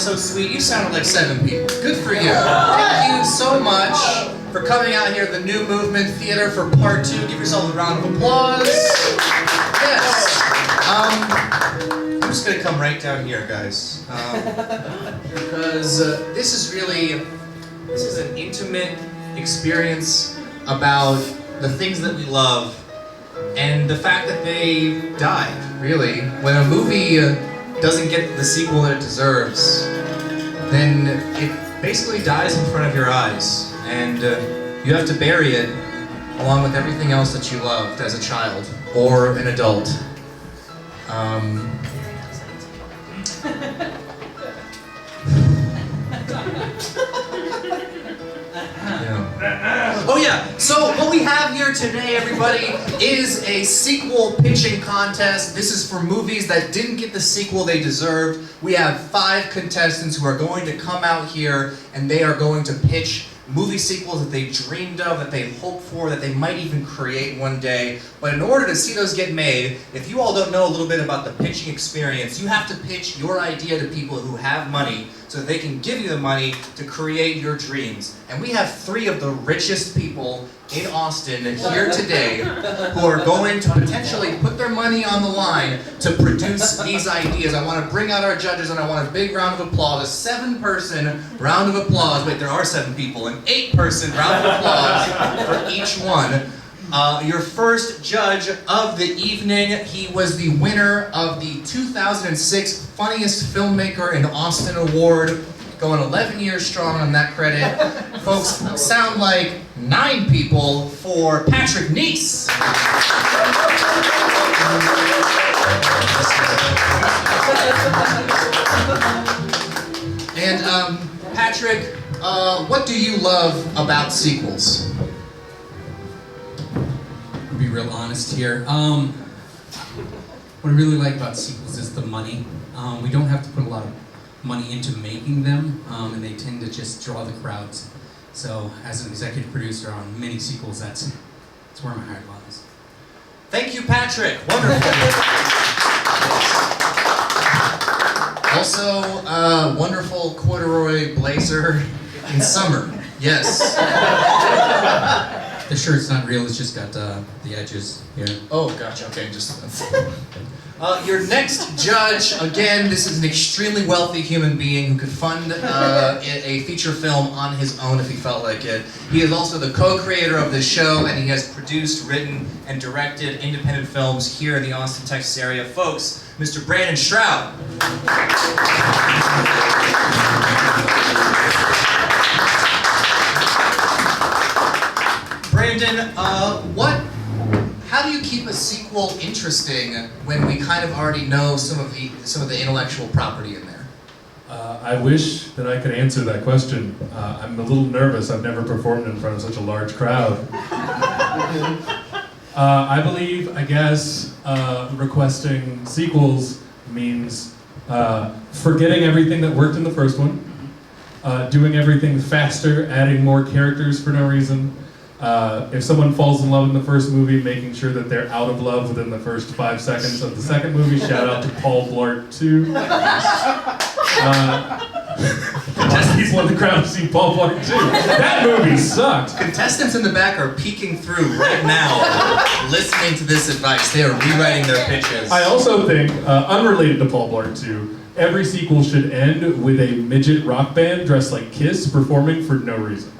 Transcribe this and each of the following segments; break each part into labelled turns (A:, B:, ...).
A: so sweet. You sounded like 7 people. Good for you. Thank you so much for coming out here to the New Movement Theater for part 2. Give yourselves a round of applause. Yes. I'm just gonna come right down here, guys, because this is an intimate experience about the things that we love and the fact that they died. Really, when a movie doesn't get the sequel that it deserves, then it basically dies in front of your eyes, and you have to bury it along with everything else that you loved as a child or an adult. Oh yeah, so what we have here today, everybody, is a sequel pitching contest. This is for movies that didn't get the sequel they deserved. We have 5 contestants who are going to come out here and they are going to pitch movie sequels that they dreamed of, that they hoped for, that they might even create one day. But in order to see those get made, if you all don't know a little bit about the pitching experience, you have to pitch your idea to people who have money so that they can give you the money to create your dreams. And we have 3 of the richest people in Austin here today who are going to potentially put their money on the line to produce these ideas. I want to bring out our judges and I want a big round of applause, a 7-person round of applause. Wait, there are 7 people, an 8-person round of applause for each one. Your first judge of the evening, he was the winner of the 2006 Funniest Filmmaker in Austin Award, going 11 years strong on that credit. Folks, sound like 9 people for Patrick Neese. And Patrick, what do you love about sequels?
B: Be real honest here. What I really like about sequels is the money. We don't have to put a lot of money into making them, and they tend to just draw the crowds. So, as an executive producer on many sequels, that's where my heart lies.
A: Thank you, Patrick. Wonderful. Also, wonderful corduroy blazer in summer. Yes.
B: The shirt's not real, it's just got the edges here.
A: Oh, gotcha. Okay, just... your next judge, again, this is an extremely wealthy human being who could fund a feature film on his own if he felt like it. He is also the co-creator of this show, and he has produced, written, and directed independent films here in the Austin, Texas area. Folks, Mr. Brandon Stroud. Brandon, how do you keep a sequel interesting when we kind of already know some of the intellectual property in there?
C: I wish that I could answer that question. I'm a little nervous. I've never performed in front of such a large crowd. I believe, requesting sequels means forgetting everything that worked in the first one, doing everything faster, adding more characters for no reason. If someone falls in love in the first movie, making sure that they're out of love within the first 5 seconds of the second movie. Shout out to Paul Blart 2. People in the crowd have seen Paul Blart 2. That movie sucked.
A: Contestants in the back are peeking through right now, listening to this advice. They are rewriting their pitches.
C: I also think, unrelated to Paul Blart 2, every sequel should end with a midget rock band dressed like Kiss performing for no reason.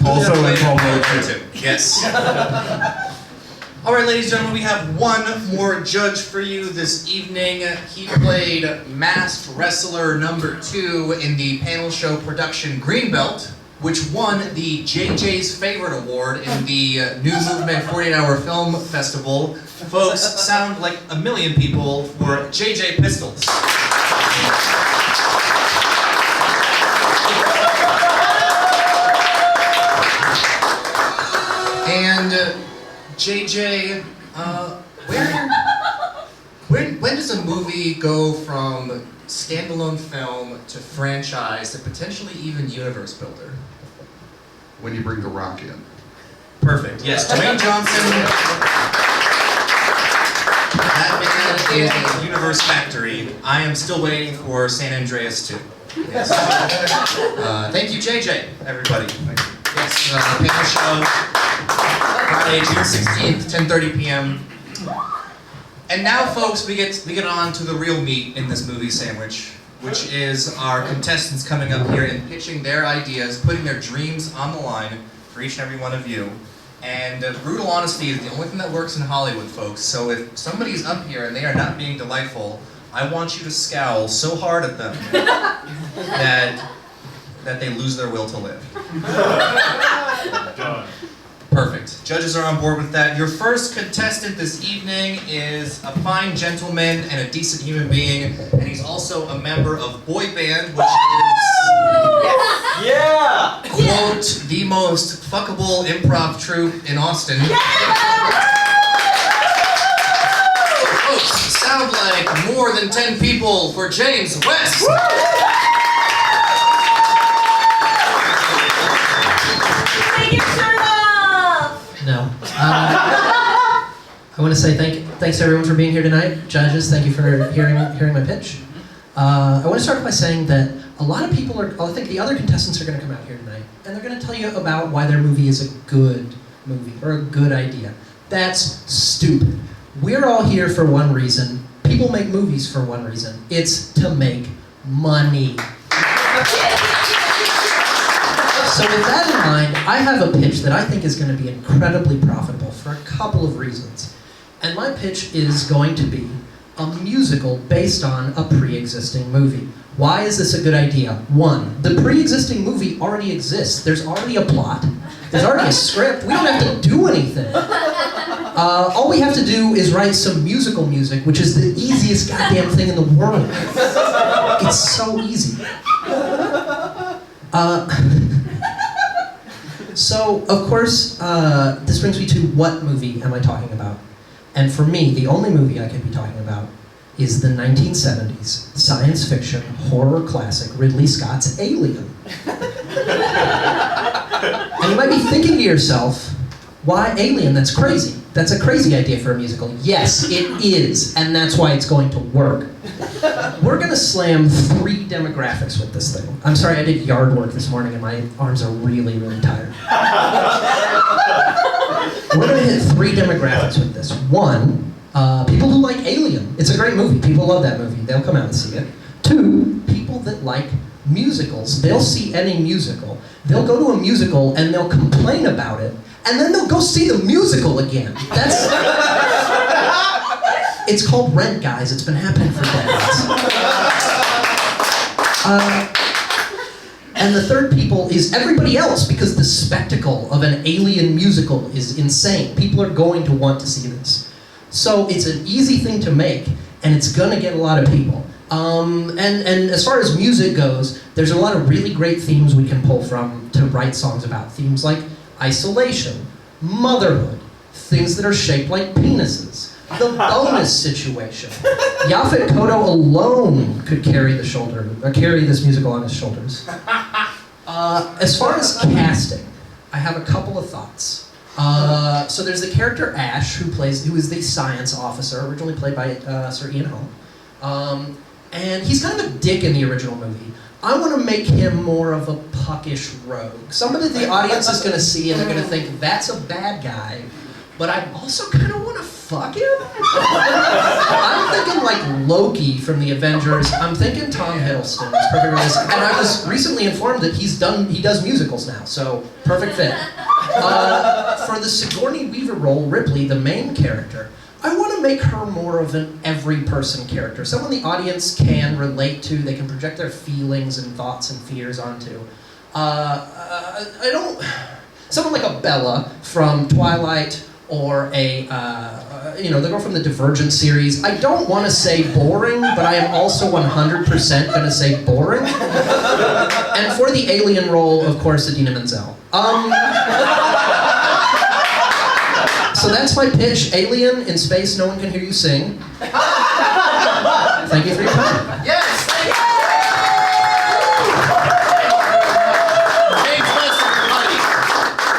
C: Also in Paul Blart 2.
A: Yes. All right, ladies and gentlemen, we have one more judge for you this evening. He played Masked Wrestler #2 in the panel show production Greenbelt, which won the JJ's Favorite Award in the New Movement 48-Hour Film Festival. Folks, sound like a million people for JJ Pistols. And JJ, when does a movie go from standalone film to franchise to potentially even universe builder?
D: When you bring The Rock in.
A: Perfect. Yes, Dwayne Johnson. That is a universe factory. I am still waiting for San Andreas 2. Yes. Thank you, JJ, everybody. Yes, panel show, Friday, June 16th, 10:30 p.m. And now, folks, we get on to the real meat in this movie sandwich, which is our contestants coming up here and pitching their ideas, putting their dreams on the line for each and every one of you. And brutal honesty is the only thing that works in Hollywood, folks. So if somebody's up here and they are not being delightful, I want you to scowl so hard at them that they lose their will to live.
C: Done.
A: Perfect. Judges are on board with that. Your first contestant this evening is a fine gentleman and a decent human being, and he's also a member of boy band, which is, quote, the most fuckable improv troupe in Austin. So folks, sound like more than 10 people for James West.
E: Take your shirt off!
F: No. I want to say thanks to everyone for being here tonight. Judges, thank you for hearing my pitch. I want to start by saying that a lot of people I think the other contestants are going to come out here tonight, and they're going to tell you about why their movie is a good movie, or a good idea. That's stupid. We're all here for one reason. People make movies for one reason. It's to make money. So with that in mind, I have a pitch that I think is going to be incredibly profitable for a couple of reasons. And my pitch is going to be a musical based on a pre-existing movie. Why is this a good idea? One, the pre-existing movie already exists. There's already a plot. There's already a script. We don't have to do anything. All we have to do is write some musical music, which is the easiest goddamn thing in the world. It's so easy. So, of course, this brings me to what movie am I talking about? And for me, the only movie I could be talking about is the 1970s science fiction horror classic Ridley Scott's Alien. And you might be thinking to yourself, why Alien? That's crazy. That's a crazy idea for a musical. Yes, it is, and that's why it's going to work. We're going to slam 3 demographics with this thing. I'm sorry, I did yard work this morning and my arms are really, really tired. We're going to hit 3 demographics with this. 1, people who like Alien. It's a great movie. People love that movie. They'll come out and see it. 2, people that like musicals. They'll see any musical. They'll go to a musical and they'll complain about it, and then they'll go see the musical again. It's called Rent, guys. It's been happening for decades. And the third people is everybody else, because the spectacle of an Alien musical is insane. People are going to want to see this. So it's an easy thing to make, and it's gonna get a lot of people. And as far as music goes, there's a lot of really great themes we can pull from to write songs about. Themes like isolation, motherhood, things that are shaped like penises, the bonus situation. Yaphet Kotto alone could carry this musical on his shoulders. As far as casting, I have a couple of thoughts. So there's the character Ash, who is the science officer, originally played by Sir Ian Holm. And he's kind of a dick in the original movie. I want to make him more of a puckish rogue. Somebody the audience is going to see and they're going to think, that's a bad guy, but I also kind of want to fuck him? I'm thinking like Loki from the Avengers. I'm thinking Tom Hiddleston. It's perfect for this. And I was recently informed that he does musicals now, so perfect fit. For the Sigourney Weaver role, Ripley, the main character, I want to make her more of an every-person character, someone the audience can relate to, they can project their feelings and thoughts and fears onto. Someone like a Bella from Twilight, or the girl from the Divergent series. I don't want to say boring, but I am also 100% going to say boring. And for the alien role, of course, Idina Menzel. So that's my pitch. Alien in space, no one can hear you sing. Thank you for your time.
A: Yes, thank you. James West, everybody.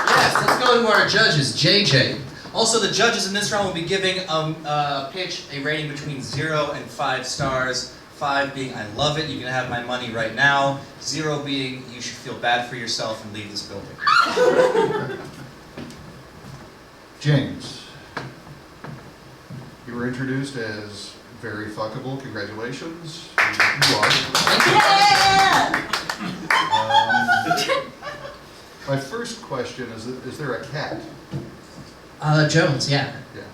A: Yes, let's go to our judges. JJ.
G: Also, the judges in this round will be giving a pitch a rating between 0 and 5 stars. 5 being I love it, you can have my money right now. 0 being you should feel bad for yourself and leave this building.
D: James, you were introduced as very fuckable. Congratulations. You are.
E: Yeah!
D: My first question is there a cat?
F: Jones, yeah.
D: Yeah.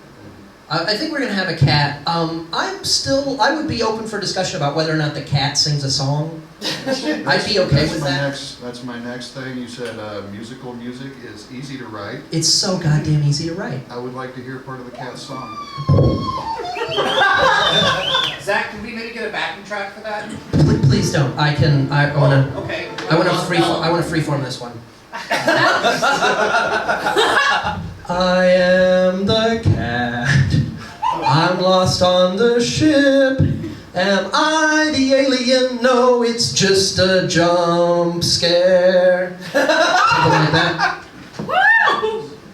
F: I think we're gonna have a cat. I would be open for discussion about whether or not the cat sings a song. I'd be okay with that.
D: That's my next thing. You said musical music is easy to write.
F: It's so goddamn easy to write.
D: I would like to hear part of the cat's song.
A: Zach, can we maybe get a backing track for that?
F: Please don't. I wanna.
A: Okay.
F: I wanna freeform this one. I am the cat. I'm lost on the ship. Am I the alien? No, it's just a jump scare. Something like that.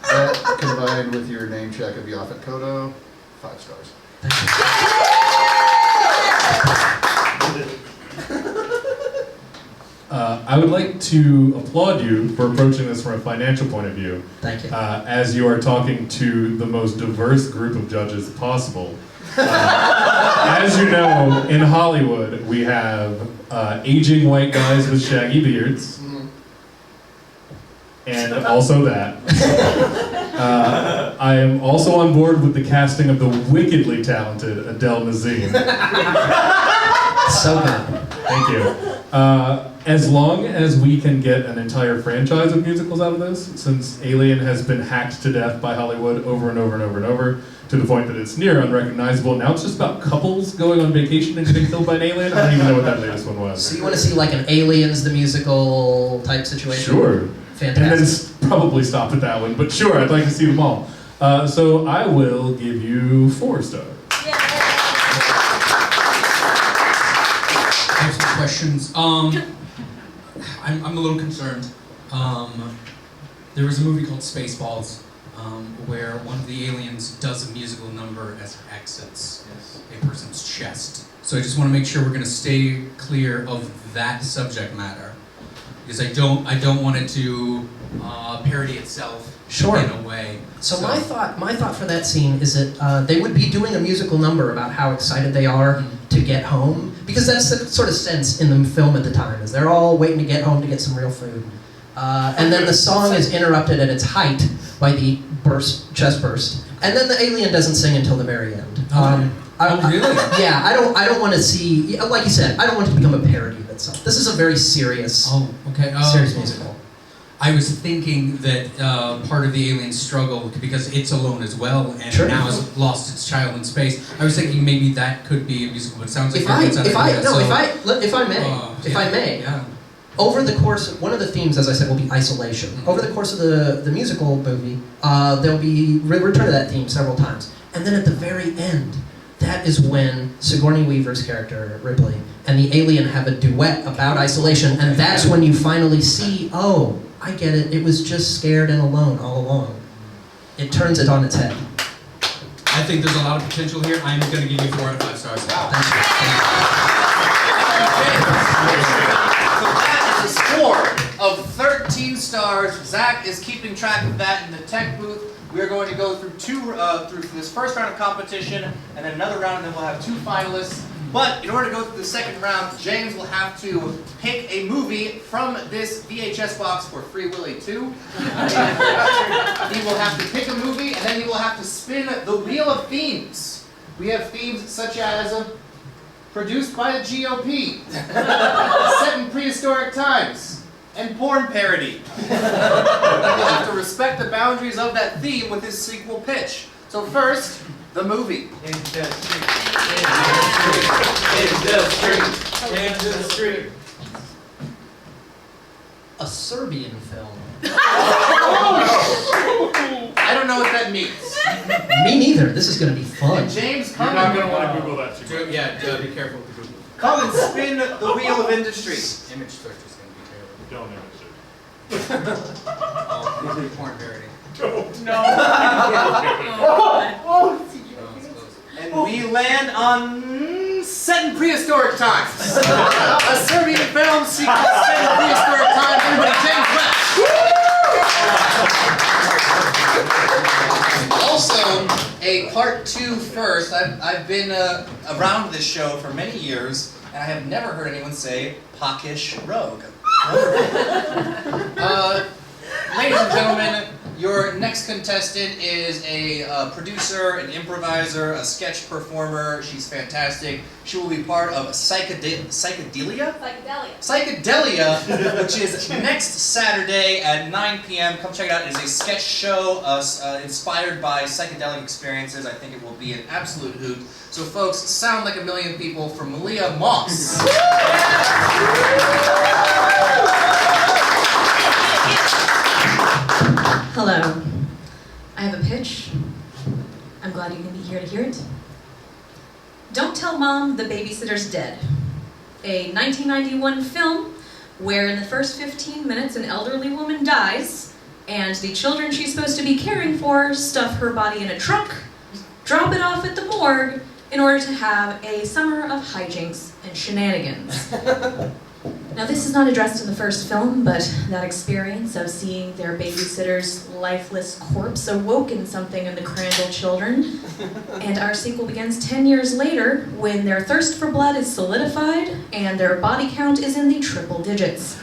D: That combined with your name check of Yaphet Kotto, 5 stars.
C: I would like to applaud you for approaching this from a financial point of view,
F: Thank you.
C: as you are talking to the most diverse group of judges possible. As you know, in Hollywood, we have aging white guys with shaggy beards, and also that. I am also on board with the casting of the wickedly talented Adele Nazim.
F: So good.
C: Thank you. As long as we can get an entire franchise of musicals out of this, since Alien has been hacked to death by Hollywood over and over and over and over, to the point that it's near unrecognizable. Now it's just about couples going on vacation and getting killed by an alien. I don't even know what that latest one was.
F: So you want to see like an Aliens the musical type situation?
C: Sure.
F: Fantastic.
C: And then probably stop at that one, but sure, I'd like to see them all. So I will give you 4 stars.
B: I have some questions. I'm a little concerned. There was a movie called Spaceballs where one of the aliens does a musical number as it exits a person's chest. So I just want to make sure we're going to stay clear of that subject matter, because I don't want it to parody itself
F: Sure.
B: in a way.
F: So my thought for that scene is that they would be doing a musical number about how excited they are to get home, because that's the sort of sense in the film at the time, is they're all waiting to get home to get some real food. And then the song is interrupted at its height by the chest burst, and then the alien doesn't sing until the very end.
B: Really?
F: Yeah, I don't want to see, like you said, I don't want it to become a parody of itself. This is a very serious, serious musical.
B: I was thinking that part of the alien struggle, because it's alone as well, and
F: Sure.
B: now has lost its child in space. I was thinking maybe that could be a musical, but it sounds like
F: If I may,
B: yeah.
F: over the course of, one of the themes, as I said, will be isolation. Over the course of the musical movie, there'll be return to that theme several times. And then at the very end, that is when Sigourney Weaver's character, Ripley, and the alien have a duet about isolation, and that's when you finally see, oh, I get it, it was just scared and alone all along. It turns it on its head.
B: I think there's a lot of potential here. I'm going to give you 4 out of 5 stars.
F: Thank you.
A: So that is a score of 13 stars. Zach is keeping track of that in the tech booth. We are going to go through through this first round of competition, and then another round, and then we'll have 2 finalists. But in order to go through the second round, James will have to pick a movie from this VHS box for Free Willy 2. He will have to pick a movie, and then he will have to spin the wheel of themes. We have themes such as produced by the GOP, set in prehistoric times, and porn parody. You'll have to respect the boundaries of that theme with his sequel pitch. So first, the movie.
G: Industry.
F: A Serbian film.
A: I don't know what that means.
F: Me neither. This is going to be fun.
A: And James,
C: You're
A: come
C: not
A: and,
C: going to want to Google that too much.
B: Yeah, be careful with the Google.
A: come and spin the wheel of industry.
B: Image search is going to be terrible.
C: Don't image it.
B: Porn parody.
G: And we land on set in prehistoric times. A Serbian film sequel set in prehistoric times. Everybody, James West.
A: Also, a part 2 first. I've been around this show for many years, and I have never heard anyone say Hawkish Rogue. Ladies and gentlemen, your next contestant is a producer, an improviser, a sketch performer. She's fantastic. She will be part of Psychedelia? Psychedelia, which is next Saturday at 9 p.m. Come check it out. It is a sketch show inspired by psychedelic experiences. I think it will be an absolute hoot. So folks, sound like a million people for Malia Moss.
H: Hello. I have a pitch. I'm glad you can be here to hear it. Don't Tell Mom the Babysitter's Dead. A 1991 film where in the first 15 minutes an elderly woman dies and the children she's supposed to be caring for stuff her body in a trunk, drop it off at the morgue in order to have a summer of hijinks and shenanigans. Now, this is not addressed in the first film, but that experience of seeing their babysitter's lifeless corpse awoken something in the Crandall children. And our sequel begins 10 years later when their thirst for blood is solidified and their body count is in the triple digits.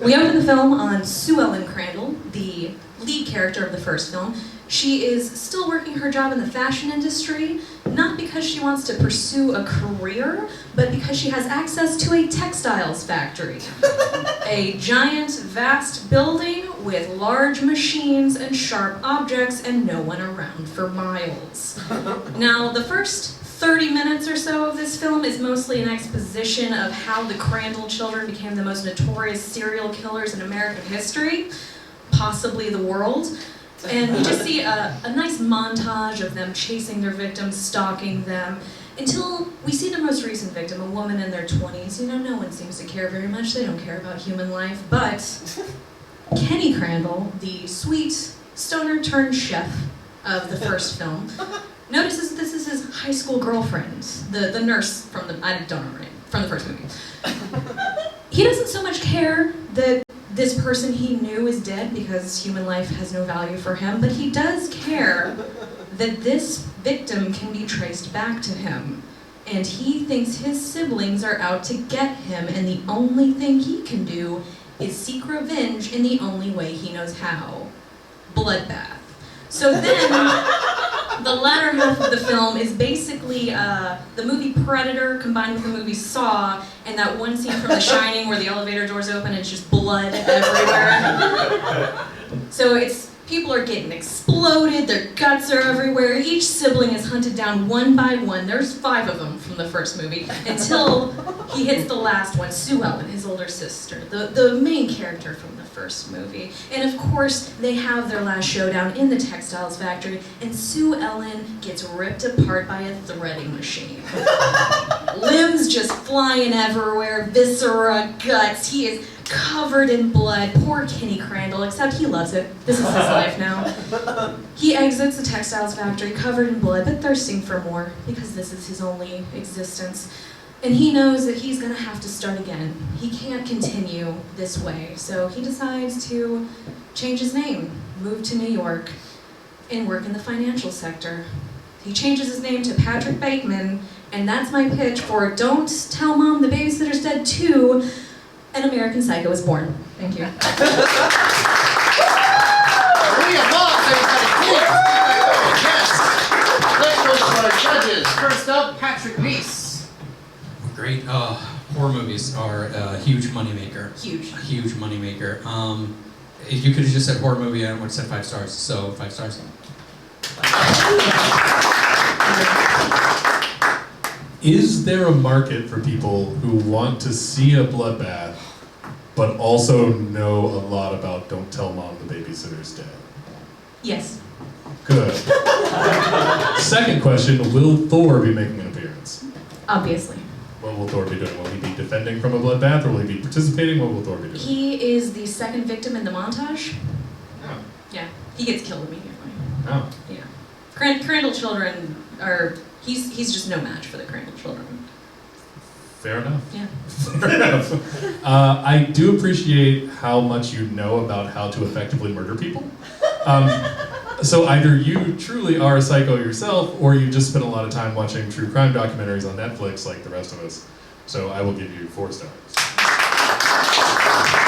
H: We open the film on Sue Ellen Crandall, the lead character of the first film. She is still working her job in the fashion industry, not because she wants to pursue a career, but because she has access to a textiles factory. A giant, vast building with large machines and sharp objects and no one around for miles. Now, the first 30 minutes or so of this film is mostly an exposition of how the Crandall children became the most notorious serial killers in American history, possibly the world. And we just see a nice montage of them chasing their victims, stalking them, until we see the most recent victim, a woman in their 20s. You know, no one seems to care very much. They don't care about human life. But Kenny Crandall, the sweet stoner-turned-chef of the first film, notices this is his high school girlfriend, the nurse from the, I don't know her name, from the first movie. He doesn't so much care that this person he knew is dead because human life has no value for him, but he does care that this victim can be traced back to him. And he thinks his siblings are out to get him, and the only thing he can do is seek revenge in the only way he knows how. Bloodbath. So then, the latter half of the film is basically the movie Predator combined with the movie Saw, and that one scene from The Shining where the elevator doors open and it's just blood everywhere. So it's, people are getting exploded, their guts are everywhere, each sibling is hunted down one by one. There's 5 of them from the first movie, until he hits the last one, Sue Ellen, his older sister, the main character from the first movie. And of course, they have their last showdown in the textiles factory, and Sue Ellen gets ripped apart by a threading machine. Limbs just flying everywhere, viscera, guts. He is covered in blood. Poor Kenny Crandall, except he loves it. This is his life now. He exits the textiles factory covered in blood, but thirsting for more, because this is his only existence. And he knows that he's gonna have to start again. He can't continue this way, so he decides to change his name, move to New York, and work in the financial sector. He changes his name to Patrick Bateman, and that's my pitch for Don't Tell Mom the Babysitter's Dead 2, An American Psycho is Born. Thank you.
A: Malia Moss, everybody, please.
D: Let's go to our judges.
A: First up, Patrick Neese.
B: Great. Horror movies are a huge moneymaker.
H: Huge.
B: A huge moneymaker. If you could have just said horror movie, I would have said 5 stars. So 5 stars.
C: Is there a market for people who want to see a bloodbath, but also know a lot about Don't Tell Mom the Babysitter's Dead?
H: Yes.
C: Good. Second question, will Thor be making an appearance?
H: Obviously.
C: What will Thor be doing? Will he be defending from a bloodbath, or will he be participating? What will Thor be doing?
H: He is the second victim in the montage.
C: Oh.
H: Yeah, he gets killed immediately.
C: Oh.
H: Yeah. Crandall children are, he's just no match for the Crandall children.
C: Fair enough.
H: Yeah.
C: Fair enough. I do appreciate how much you know about how to effectively murder people. So either you truly are a psycho yourself, or you just spend a lot of time watching true crime documentaries on Netflix like the rest of us. So I will give you 4 stars.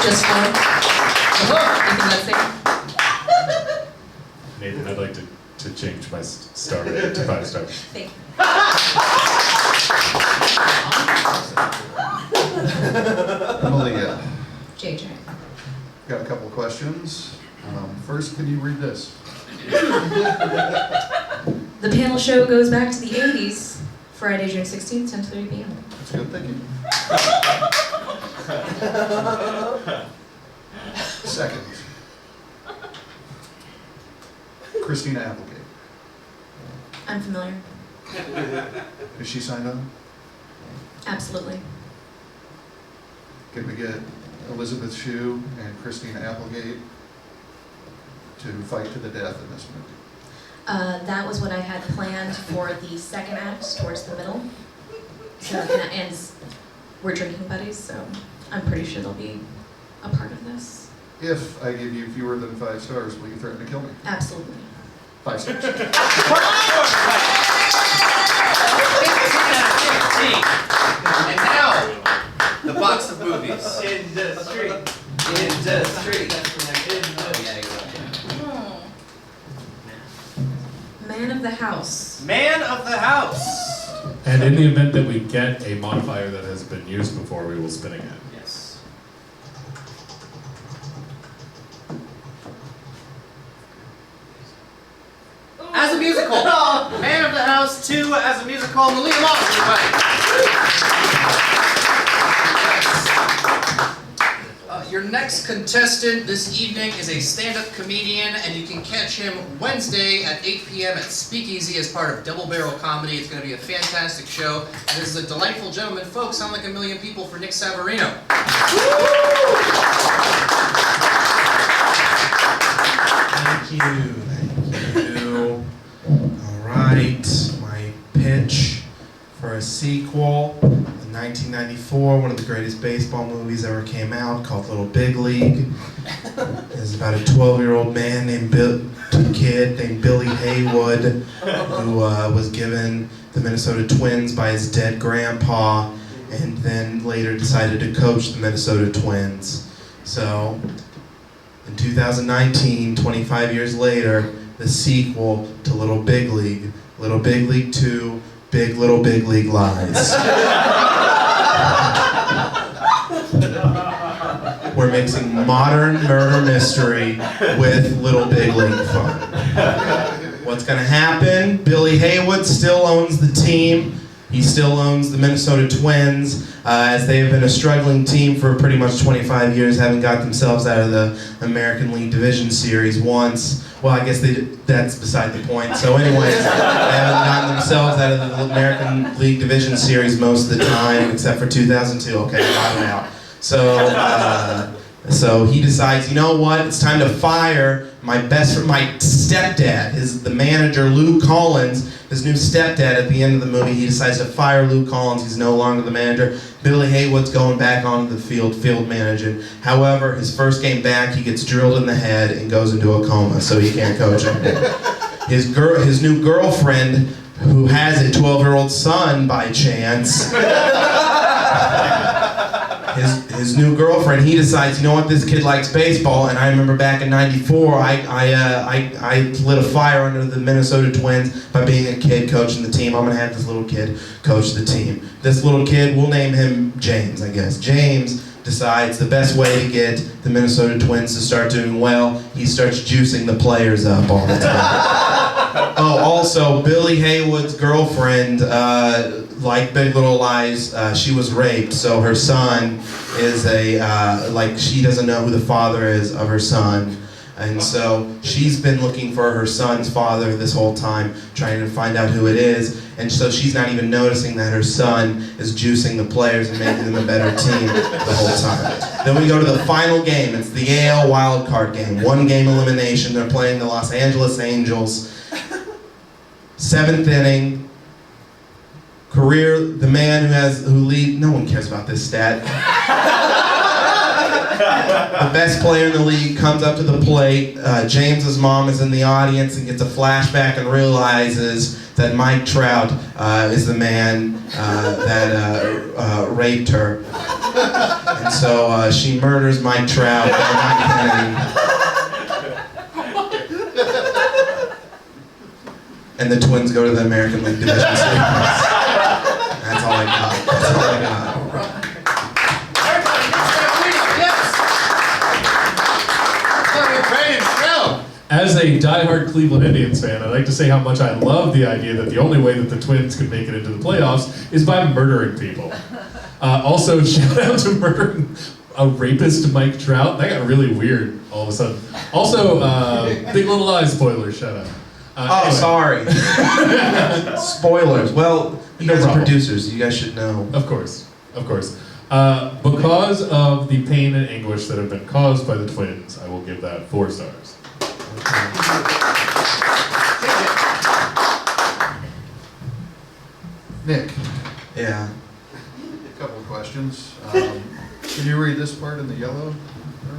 H: Just one. You think that's safe?
C: Nathan, I'd like to change my star rating to 5 stars.
H: Thank you.
D: Malia,
H: JJ.
D: got a couple of questions. First, can you read this?
H: The panel show goes back to the 80s, Friday, June 16th, 10:30 p.m.
D: That's good thinking. Second, Christina Applegate.
H: I'm familiar.
D: Is she signed on?
H: Absolutely.
D: Can we get Elizabeth Shue and Christina Applegate to fight to the death in this movie?
H: That was what I had planned for the second act, towards the middle. So, and we're drinking buddies, so I'm pretty sure they'll be a part of this.
D: If I give you fewer than 5 stars, will you threaten to kill me?
H: Absolutely.
D: 5 stars.
G: 15 out of 15. And now, the box of movies. Industry.
H: Man of the house.
G: Man of the house.
C: And in the event that we get a modifier that has been used before, we will spin again.
G: Yes. As a musical. Man of the House 2 as a musical. Malia Moss, everybody.
A: Your next contestant this evening is a stand-up comedian, and you can catch him Wednesday at 8 p.m. at Speakeasy as part of Double Barrel Comedy. It's going to be a fantastic show. And this is a delightful gentleman. Folks, sound like a million people for Nick Savarino.
I: Thank you. All right, my pitch for a sequel. In 1994, one of the greatest baseball movies ever came out, called Little Big League. It's about a 12-year-old man named kid named Billy Haywood, who was given the Minnesota Twins by his dead grandpa, and then later decided to coach the Minnesota Twins. So, in 2019, 25 years later, the sequel to Little Big League 2, Little Big League Lies. We're mixing modern murder mystery with Little Big League fun. What's gonna happen? Billy Haywood still owns the team. He still owns the Minnesota Twins, as they have been a struggling team for pretty much 25 years, haven't got themselves out of the American League Division Series once. Well, I guess that's beside the point. So anyways, they haven't gotten themselves out of the American League Division Series most of the time, except for 2002. Okay, bottom out. So he decides, you know what? It's time to fire my stepdad, the manager, Lou Collins, his new stepdad. At the end of the movie, he decides to fire Lou Collins. He's no longer the manager. Billy Haywood's going back onto the field managing. However, his first game back, he gets drilled in the head and goes into a coma, so he can't coach anymore. His new girlfriend, who has a 12-year-old son by chance, his new girlfriend, he decides, you know what, this kid likes baseball, and I remember back in '94, I lit a fire under the Minnesota Twins by being a kid coaching the team. I'm gonna have this little kid coach the team. This little kid, we'll name him James, I guess. James decides the best way to get the Minnesota Twins to start doing well, he starts juicing the players up all the time. Oh, also, Billy Haywood's girlfriend, like Big Little Lies, she was raped, so her son is she doesn't know who the father is of her son. And so she's been looking for her son's father this whole time, trying to find out who it is. And so she's not even noticing that her son is juicing the players and making them a better team the whole time. Then we go to the final game. It's the AL wildcard game. 1 game elimination. They're playing the Los Angeles Angels. 7th inning. The man who lead, no one cares about this stat. The best player in the league comes up to the plate. James's mom is in the audience and gets a flashback and realizes that Mike Trout is the man that raped her. And so she murders Mike Trout in the 9th inning. And the Twins go to the American League Division Series. That's all I got. That's all I got.
C: As a diehard Cleveland Indians fan, I'd like to say how much I love the idea that the only way that the Twins could make it into the playoffs is by murdering people. Also, shout out to murdering a rapist, Mike Trout. That got really weird all of a sudden. Also, Big Little Lies spoiler, shout out.
I: Anyway. Sorry. Spoilers. Well, you
C: No
I: guys are
C: problem.
I: producers. You guys should know.
C: Of course, of course. Because of the pain and anguish that have been caused by the Twins, I will give that 4 stars.
D: Nick,
I: Yeah.
D: a couple of questions. Can you read this part in the yellow?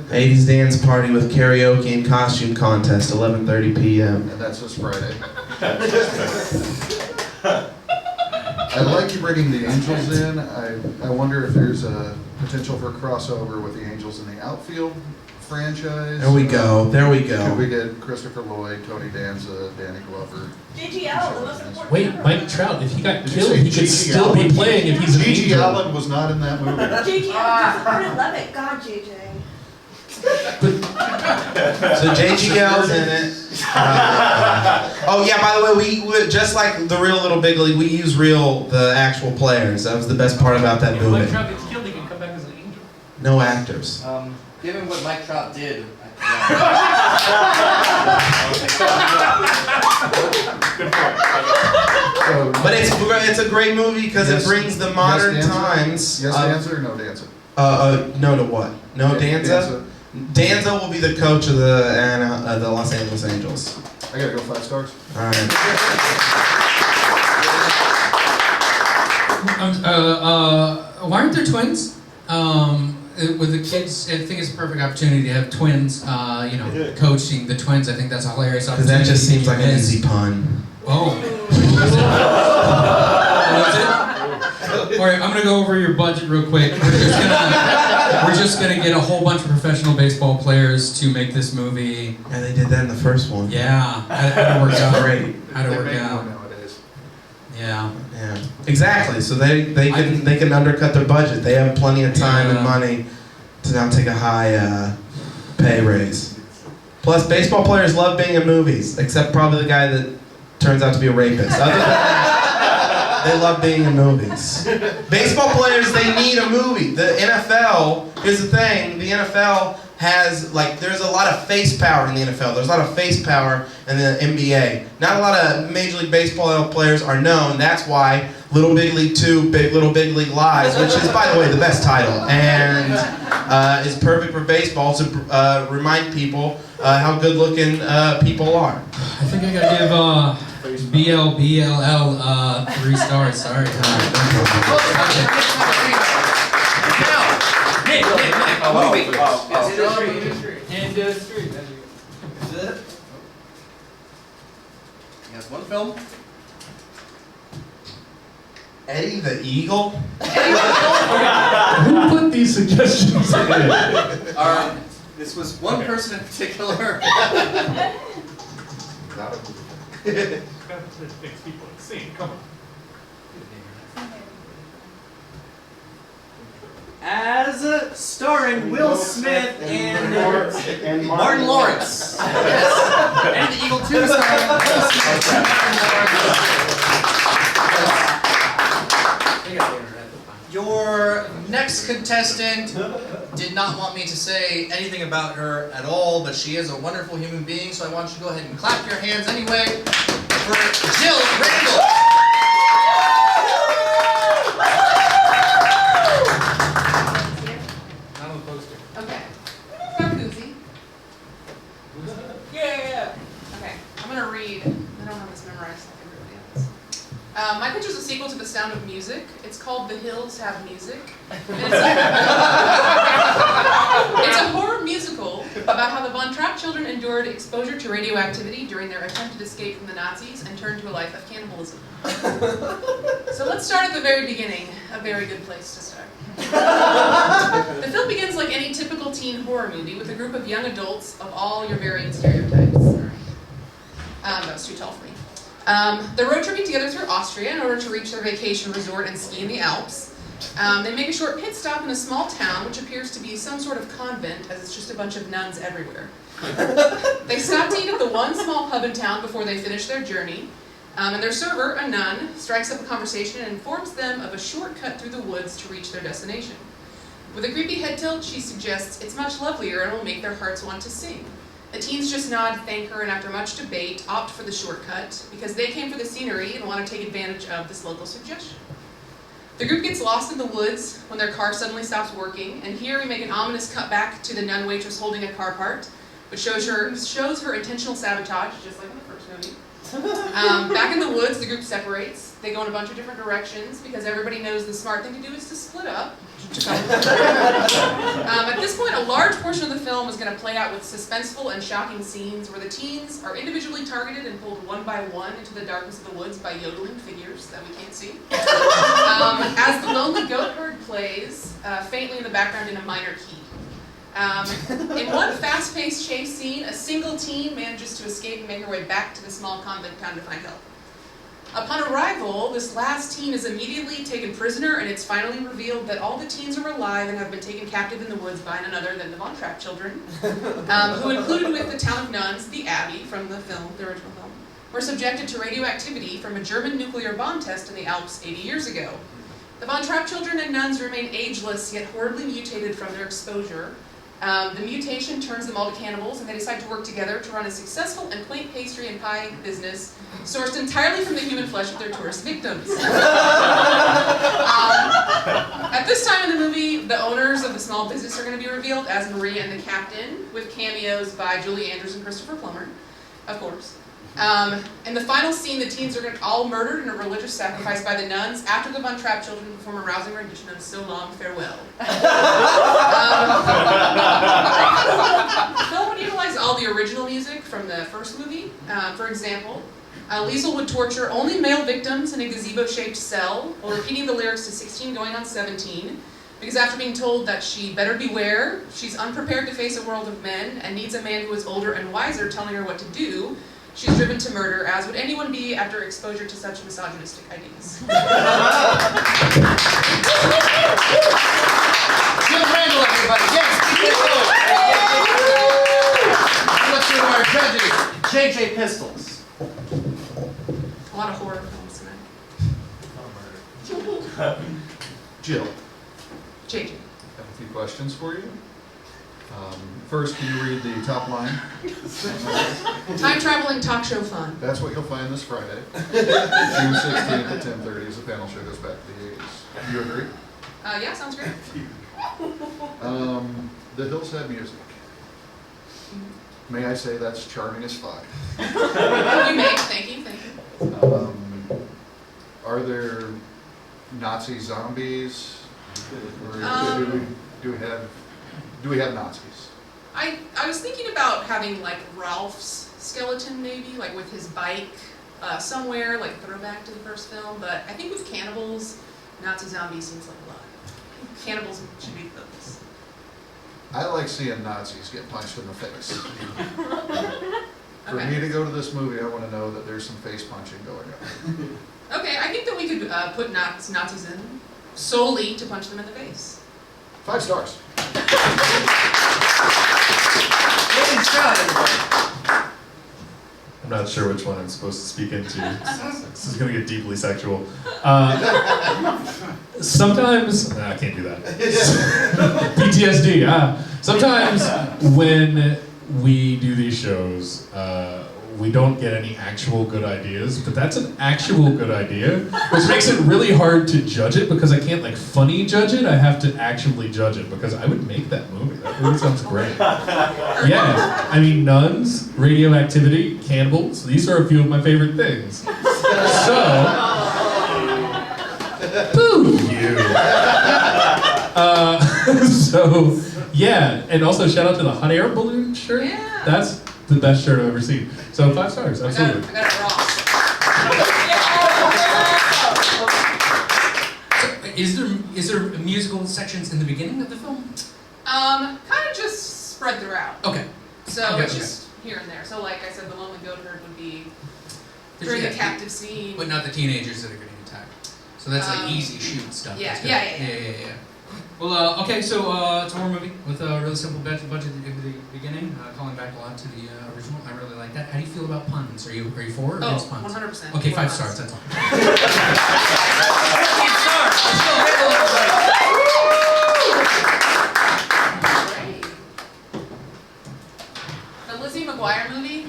I: 80s dance party with karaoke and costume contest, 11:30 p.m.
D: And that's this Friday. I like you bringing the Angels in. I wonder if there's a potential for crossover with the Angels in the outfield franchise.
I: There we go. There we
D: Could we
I: go.
D: get Christopher Lloyd, Tony Danza, Danny Glover?
E: JGL, the most important.
C: Wait, Mike Trout, if he got
D: Did you
C: killed,
D: say
C: he could
D: Gigi
C: still be
D: Allen?
C: playing if he's an
D: Gigi
C: angel.
D: Allen was not in that movie.
E: JGL supported Levitt. God, JJ.
I: So JGL's in it. Oh yeah, by the way, we just like the real Little Big League, we use the actual players. That was the best part about that movie.
C: Trout gets killed, he can come back as an angel.
I: No actors.
G: Given what Mike Trout did,
D: So,
I: But it's a great movie because
D: Yes.
I: it brings the modern
D: Yes, Danza?
I: times.
D: yes, Danza or no Danza?
I: No to what? No Danza? Danza will be the coach of the Los Angeles Angels.
D: I gotta go 5 stars.
I: All right.
B: Why aren't there twins? With the kids, I think it's a perfect opportunity to have twins, coaching the twins. I think that's a hilarious
I: Because
B: opportunity.
I: that just seems like an
B: Yes.
I: easy pun.
B: Oh. Was it? All right, I'm gonna go over your budget real quick. We're just gonna get a whole bunch of professional baseball players to make this movie.
I: Yeah, they did that in the first one.
B: Yeah, how'd it work out?
I: Great.
B: How'd it
D: They
B: work
D: make
B: out?
D: more nowadays.
B: Yeah.
I: Yeah. Exactly. So they can undercut their budget. They have plenty of time and money to now take a high pay raise. Plus, baseball players love being in movies, except probably the guy that turns out to be a rapist. Other than that, they love being in movies. Baseball players, they need a movie. The NFL, here's the thing, the NFL has, there's a lot of face power in the NFL. There's a lot of face power in the NBA. Not a lot of Major League Baseball players are known. That's why Little Big League 2, Little Big League Lies, which is, by the way, the best title, and is perfect for baseball to remind people how good-looking people are.
B: I think I gotta give BLBLL 3 stars. Sorry.
G: Nick, movie.
B: Industry.
G: Is it? He has one film.
I: Eddie the Eagle?
C: Who put these suggestions in?
G: This was one person in particular.
C: Makes people insane. Come on.
G: As starring Will Smith and Martin Lawrence. Yes. And the Eagle 2 starring Will Smith and Martin Lawrence. Your next contestant
A: did not want me to say anything about her at all, but she is a wonderful human being, so I want you to go ahead and clap your hands anyway for Jill Randall. Not on the poster.
J: Okay. Got a koozie. Yeah. Okay. I'm gonna read. I don't have this memorized like everybody else. My pitch is a sequel to The Sound of Music. It's called The Hills Have Music. And it's a horror musical about how the Von Trapp children endured exposure to radioactivity during their attempted escape from the Nazis and turned to a life of cannibalism. So let's start at the very beginning. A very good place to start. The film begins like any typical teen horror movie with a group of young adults of all your varying stereotypes. That was too tall for me. They're road tripping together through Austria in order to reach their vacation resort and ski in the Alps. They make a short pit stop in a small town which appears to be some sort of convent, as it's just a bunch of nuns everywhere. They stop to eat at the one small pub in town before they finish their journey. And their server, a nun, strikes up a conversation and informs them of a shortcut through the woods to reach their destination. With a creepy head tilt, she suggests it's much lovelier and will make their hearts want to sing. The teens just nod, thank her, and after much debate, opt for the shortcut because they came for the scenery and want to take advantage of this local suggestion. The group gets lost in the woods when their car suddenly stops working, and here we make an ominous cut back to the nun waitress holding a car part, which shows her intentional sabotage, just like in the first movie. Back in the woods, the group separates. They go in a bunch of different directions because everybody knows the smart thing to do is to split up. At this point, a large portion of the film is going to play out with suspenseful and shocking scenes where the teens are individually targeted and pulled one by one into the darkness of the woods by yodeling figures that we can't see. As the lonely goat herd plays faintly in the background in a minor key. In one fast-paced chase scene, a single teen manages to escape and make her way back to the small convent town to find help. Upon arrival, this last teen is immediately taken prisoner, and it's finally revealed that all the teens are alive and have been taken captive in the woods by none other than the Von Trapp children, who, included with the town of nuns, the Abbey from the original film, were subjected to radioactivity from a German nuclear bomb test in the Alps 80 years ago. The Von Trapp children and nuns remain ageless, yet horribly mutated from their exposure. The mutation turns them all to cannibals, and they decide to work together to run a successful and quaint pastry and pie business sourced entirely from the human flesh of their tourist victims. At this time in the movie, the owners of the small business are going to be revealed as Maria and the captain, with cameos by Julie Andrews and Christopher Plummer, of course. In the final scene, the teens are all murdered in a religious sacrifice by the nuns after the Von Trapp children perform a rousing rendition of So Long, Farewell. The film would utilize all the original music from the first movie. For example, Liesl would torture only male victims in a gazebo-shaped cell while repeating the lyrics to 16 going on 17, because after being told that she better beware, she's unprepared to face a world of men and needs a man who is older and wiser telling her what to do, she's driven to murder, as would anyone be after exposure to such misogynistic ideas.
A: Jill Randall, everybody. Yes, let's go to our judges. JJ Pistols.
J: A lot of horror films tonight.
D: Jill,
J: JJ.
D: I have a few questions for you. First, can you read the top line?
J: Time-traveling talk show fun.
D: That's what you'll find this Friday. June 16th at 10:30 as the panel show goes back to the 80s. Do you agree?
J: Yeah, sounds great.
D: The Hills Have Music. May I say that's charming as fuck.
J: You may. Thank you.
D: Are there Nazi zombies? Or do we have Nazis?
J: I was thinking about having like Ralph's skeleton maybe, like with his bike somewhere, like throwback to the first film, but I think with cannibals, Nazi zombies seems like a lot. Cannibals should be the focus.
D: I like seeing Nazis get punched in the face. For
J: Okay.
D: me to go to this movie, I want to know that there's some face punching going on.
J: Okay, I think that we could put Nazis in solely to punch them in the face.
D: 5 stars.
A: Ladies, shot, everybody.
C: I'm not sure which one I'm supposed to speak into. This is going to get deeply sexual. Sometimes I can't do that. PTSD. Sometimes when we do these shows, we don't get any actual good ideas, but that's an actual good idea, which makes it really hard to judge it because I can't like funny judge it. I have to actually judge it because I would make that movie. That movie sounds great. Yeah, I mean, nuns, radioactivity, cannibals. These are a few of my favorite things. So, boo you. So yeah, and also shout out to the hot air balloon shirt.
J: Yeah.
C: That's the best shirt I've ever seen. So 5 stars, absolutely.
J: I got it wrong.
B: Is there musical sections in the beginning of the film?
J: Kind of just spread throughout.
B: Okay.
J: So
B: Okay,
J: it's
B: okay.
J: just here and there. So like I said, the lonely goat herd would be
B: There's
J: during the
B: yeah,
J: captive scene.
B: But not the teenagers that are getting attacked. So that's like easy shoot stuff.
J: yeah,
B: That's good.
J: yeah.
B: Well, okay, so it's a horror movie with a really simple budget at the beginning, calling back a lot to the original. I really like that. How do you feel about puns? Are you for or against puns?
J: 100%.
B: Okay, 5
J: puns.
B: stars. That's all.
J: Great. The Lizzie McGuire movie.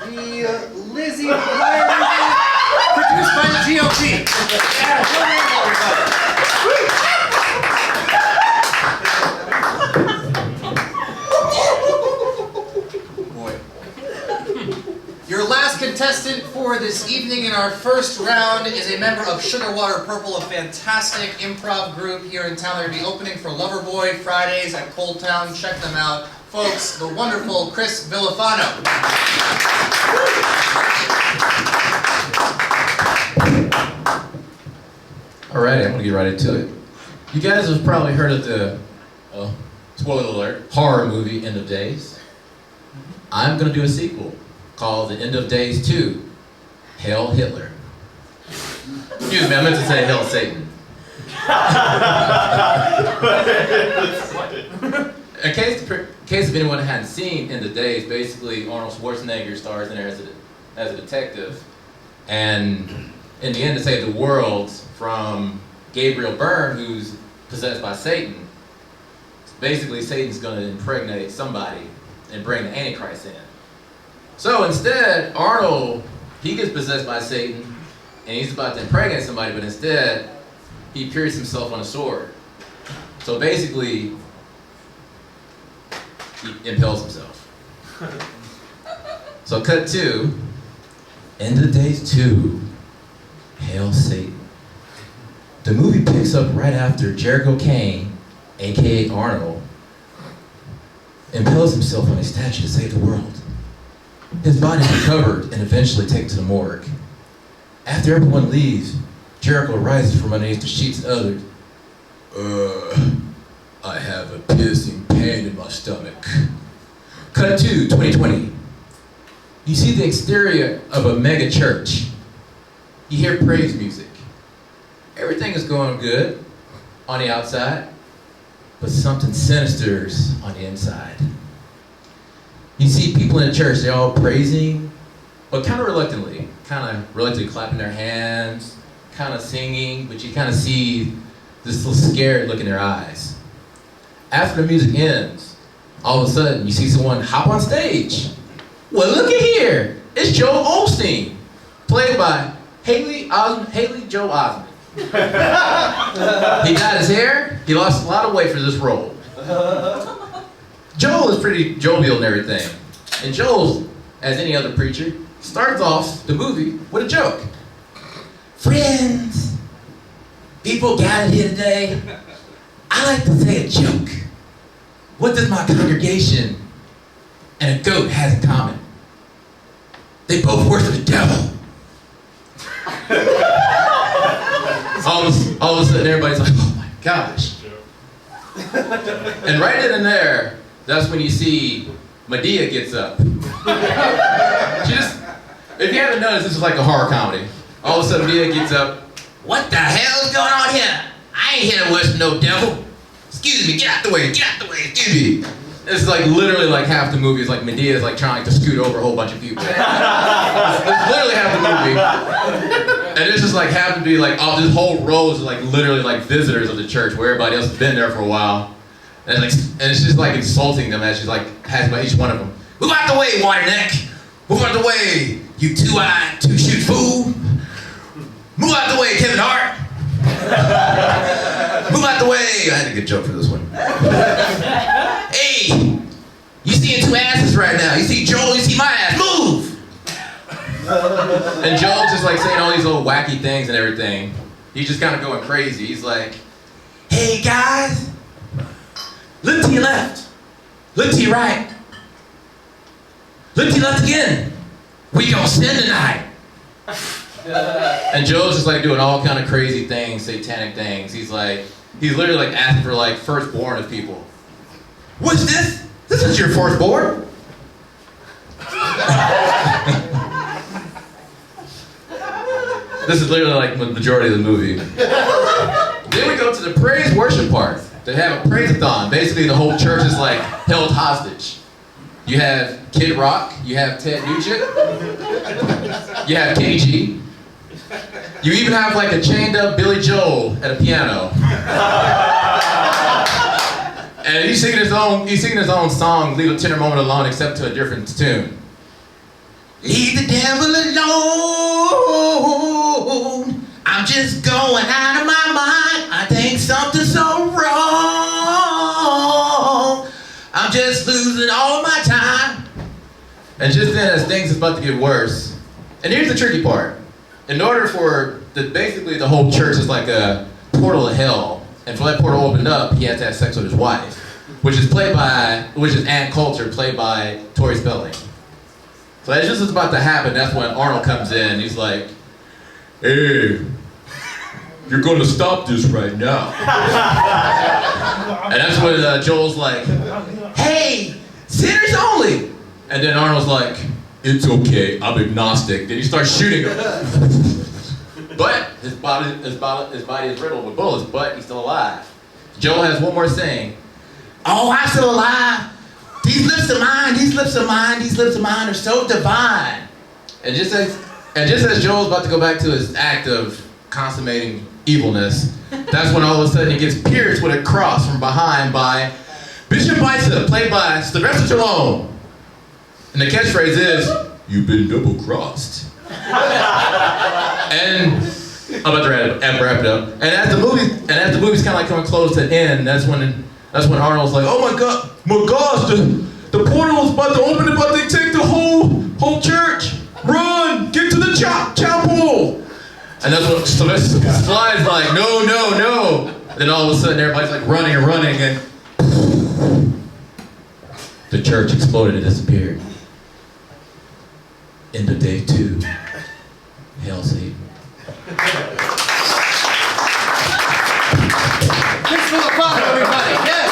G: The Lizzie McGuire movie, produced by the GOP. Yeah, come in, everybody. Boy. Your last contestant for this evening in our first round is a member of Sugar Water Purple, a fantastic improv group here in town. They're going to be opening for Loverboy Fridays at Cold Town. Check them out. Folks, the wonderful Chris Villafano.
K: Alrighty, I'm gonna get right into it. You guys have probably heard of the, spoiler alert, horror movie End of Days. I'm gonna do a sequel called The End of Days 2, Hail Hitler. Excuse me, I meant to say Hail Satan. In case if anyone hadn't seen End of Days, basically Arnold Schwarzenegger stars in there as a detective, and in the end to save the world from Gabriel Byrne, who's possessed by Satan. Basically, Satan's going to impregnate somebody and bring the Antichrist in. So instead, Arnold, he gets possessed by Satan, and he's about to impregnate somebody, but instead, he pierces himself on a sword. So basically, he impales himself. So cut to End of Days 2, Hail Satan. The movie picks up right after Jericho Kane, aka Arnold, impales himself on a statue to save the world. His body is recovered and eventually taken to the morgue. After everyone leaves, Jericho rises from underneath the sheets and utters, I have a piercing pain in my stomach. Cut to 2020. You see the exterior of a mega church. You hear praise music. Everything is going good on the outside, but something sinister's on the inside. You see people in the church, they're all praising, but kind of reluctantly clapping their hands, kind of singing, but you kind of see this little scared look in their eyes. After the music ends, all of a sudden you see someone hop on stage. Well, look at here, it's Joel Osteen, played by Haley Joel Osment. He dyed his hair, he lost a lot of weight for this role. Joel is pretty jovial and everything. And Joel, as any other preacher, starts off the movie with a joke. Friends, people gathered here today, I like to say a joke. What does my congregation and a goat has in common? They both worship the devil. All of a sudden everybody's like, oh my gosh. And right in and there, that's when you see Medea gets up. If you haven't noticed, this is like a horror comedy. All of a sudden Medea gets up, what the hell's going on here? I ain't here to worship no devil. excuse me, get out the way, excuse me. It's like literally like half the movie is like Medea is like trying to scoot over a whole bunch of people. It's literally half the movie. And it's just like happened to be like, oh, this whole row is like literally like visitors of the church where everybody else has been there for a while. And it's just like insulting them as she's like passing by each one of them. Move out the way, Waterneck! Move out the way, you two-eyed, two-shoot fool! Move out the way, Kevin Hart! Move out the way! I had a good joke for this one. Hey! You seeing two asses right now. You see Joel, you see my ass. Move! And Joel's just like saying all these little wacky things and everything. He's just kind of going crazy. He's like, hey guys, look to your left. Look to your right. Look to your left again. We gonna sin tonight. And Joel's just like doing all kind of crazy things, satanic things. He's literally like asking for like firstborn of people. What's this? This is your firstborn. This is literally like the majority of the movie. Then we go to the praise worship part. They have a praise-a-thon. Basically, the whole church is like held hostage. You have Kid Rock, you have Ted Nugent, you have KG. You even have like a chained-up Billy Joel at a piano. And he's singing his own song, Leave a Tender Moment Alone, except to a different tune. Leave the devil alone. I'm just going out of my mind. I think something's so wrong. I'm just losing all my time. And just then, as things is about to get worse, and here's the tricky part. In order for basically the whole church is like a portal to hell, and for that portal to open up, he has to have sex with his wife, which is Ann Coulter, played by Tori Spelling. So as this is about to happen, that's when Arnold comes in. He's like, hey, you're going to stop this right now. And that's when Joel's like, hey, sinners only. And then Arnold's like, it's okay, I'm agnostic. Then he starts shooting him. But his body is riddled with bullets, but he's still alive. Joel has one more saying. Oh, I'm still alive. These lips of mine, these lips of mine, these lips of mine are so divine. And just as Joel's about to go back to his act of consummating evilness, that's when all of a sudden he gets pierced with a cross from behind by Bishop Bicep, played by Sylvester Stallone. And the catchphrase is, you've been double-crossed. And I'm about to wrap it up. And as the movie's kind of like coming close to the end, that's when Arnold's like, oh my gosh, the portal is about to open, but they take the whole church. Run, get to the chapel. And that's when Sylvester Stallone's like, no. Then all of a sudden everybody's like running, and the church exploded and disappeared. End of day 2. Hail Satan.
A: Thanks for the fun, everybody. Yes.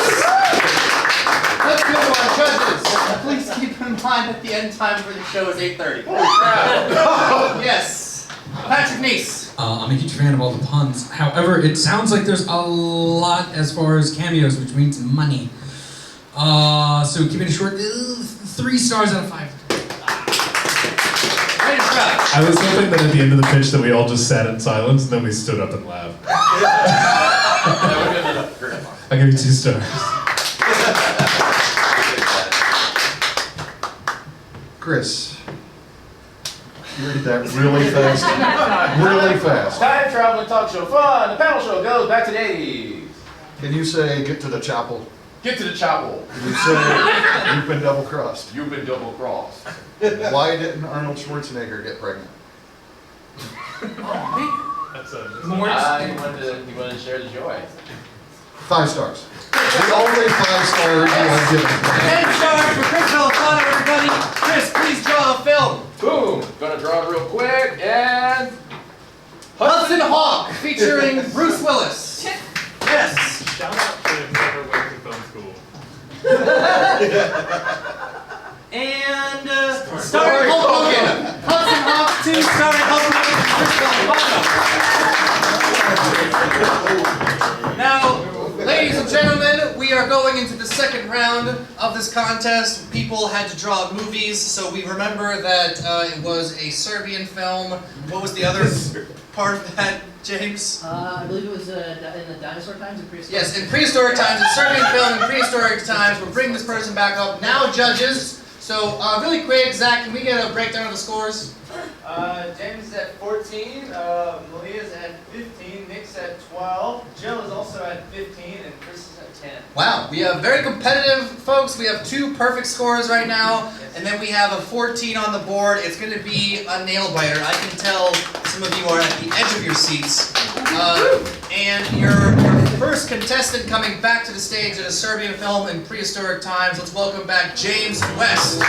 A: Let's go to our judges. Please keep in mind that the end time for the show is 8:30. Yes. Patrick Neese.
B: I'm a huge fan of all the puns. However, it sounds like there's a lot as far as cameos, which means money. So keeping it short, 3 stars out of 5.
C: I was hoping that at the end of the pitch that we all just sat in silence and then we stood up and laughed. I'll give you 2 stars.
D: Chris, you read that really fast. Really fast.
K: Time traveling talk show fun. The panel show goes back to the 80s.
D: Can you say, get to the chapel?
K: Get to the chapel.
D: Can you say, you've been double-crossed?
K: You've been double-crossed.
D: Why didn't Arnold Schwarzenegger get pregnant?
K: He wanted to share the joy.
D: 5 stars. The only 5-star review I've given.
A: 10 stars for Chris Villafana, everybody. Chris, please draw a film.
K: Boom. Gonna draw it real quick and
A: Hudson Hawk, featuring Bruce Willis. Yes.
C: Shout out to whoever went to film school.
A: And starring Hulk Hogan. Hudson Hawk 2, starring Hulk Hogan and Chris Villafana. Now, Ladies and gentlemen, we are going into the second round of this contest. People had to draw movies, so we remember that it was a Serbian film. What was the other part of that, James?
L: I believe it was in the dinosaur times and prehistoric.
A: Yes, in prehistoric times, a Serbian film in prehistoric times. We're bringing this person back up. Now, judges. So, really quick, Zach, can we get a breakdown of the scores?
M: James is at 14, Malia's at 15, Nick's at 12, Jill is also at 15, and Chris is at 10.
A: Wow, we have very competitive folks. We have 2 perfect scores right now, and then we have a 14 on the board. It's going to be a nail biter. I can tell some of you are at the edge of your seats. And your first contestant coming back to the stage at a Serbian film in prehistoric times. Let's welcome back James West.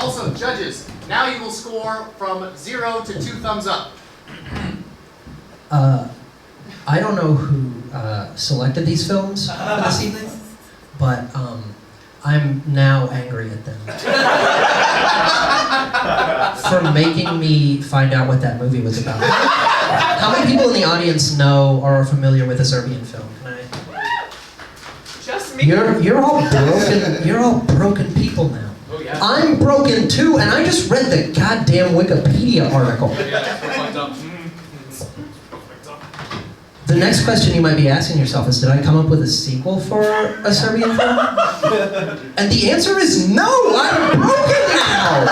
A: Also, judges, now you will score from 0 to 2 thumbs up.
F: I don't know who selected these films for this evening, but I'm now angry at them for making me find out what that movie was about. How many people in the audience know or are familiar with a Serbian film? Can I?
M: Just me.
F: You're all broken. You're all broken people now.
M: Oh, yeah.
F: I'm broken too, and I just read the goddamn Wikipedia article. The next question you might be asking yourself is, did I come up with a sequel for a Serbian film? And the answer is no, I'm broken now!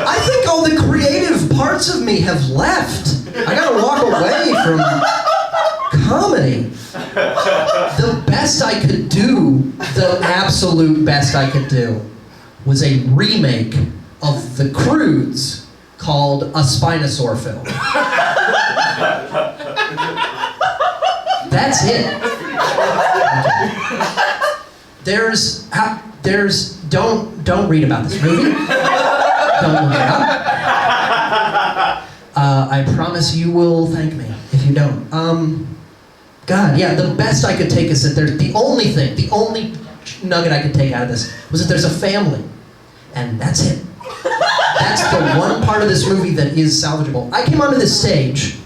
F: I think all the creative parts of me have left. I gotta walk away from comedy. The best I could do, the absolute best I could do, was a remake of The Croods called A Spinosaur Film. That's it. Don't read about this movie. Don't look it up. I promise you will thank me if you don't. God, yeah, the best I could take is that the only nugget I could take out of this was that there's a family. And that's it. That's the one part of this movie that is salvageable. I came onto this stage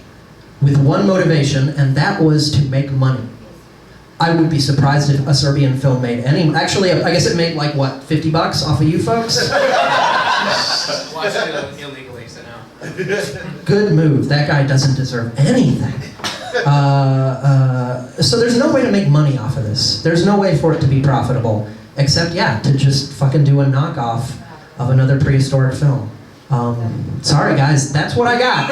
F: with one motivation, and that was to make money. I would be surprised if a Serbian film made any. Actually, I guess it made like what, $50 off of you folks?
M: Watched it illegally, so no.
F: Good move. That guy doesn't deserve anything. So there's no way to make money off of this. There's no way for it to be profitable, except to just fucking do a knockoff of another prehistoric film. Sorry guys, that's what I got.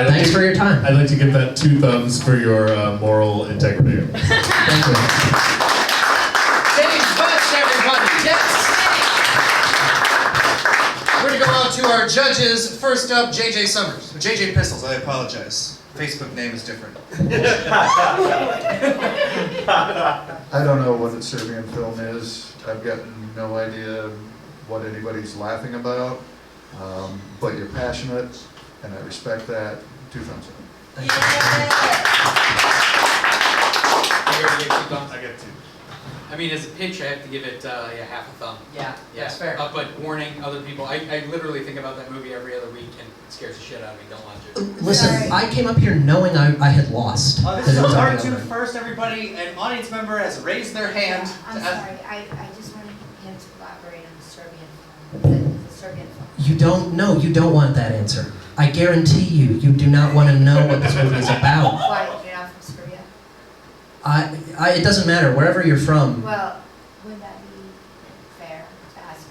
F: Thanks for your time.
C: I'd like to give that 2 thumbs for your moral integrity.
F: Thank you.
A: James West, everybody. Yes. We're going to go on to our judges. First up, JJ Summers. JJ Pistols, I apologize. Facebook name is different.
D: I don't know what a Serbian film is. I've got no idea what anybody's laughing about, but you're passionate, and I respect that. 2 thumbs up.
F: Thank you.
M: You already gave 2 thumbs?
N: I get 2.
M: I mean, as a pitch, I have to give it half a thumb.
L: Yeah, that's fair.
M: But warning other people, I literally think about that movie every other week, and it scares the shit out of me. Don't watch it.
F: Listen, I came up here knowing I had lost.
A: This is
F: That it was
A: part
F: already
A: 2
F: over.
A: first, everybody. An audience member has raised their hand.
O: I'm
A: to ask-
O: sorry, I just wanted him to elaborate on the Serbian film. The Serbian film.
F: You don't want that answer. I guarantee you do not want to know what this movie is about.
O: Why, you're not from Serbia?
F: It doesn't matter, wherever you're from.
O: Well, wouldn't that be fair to ask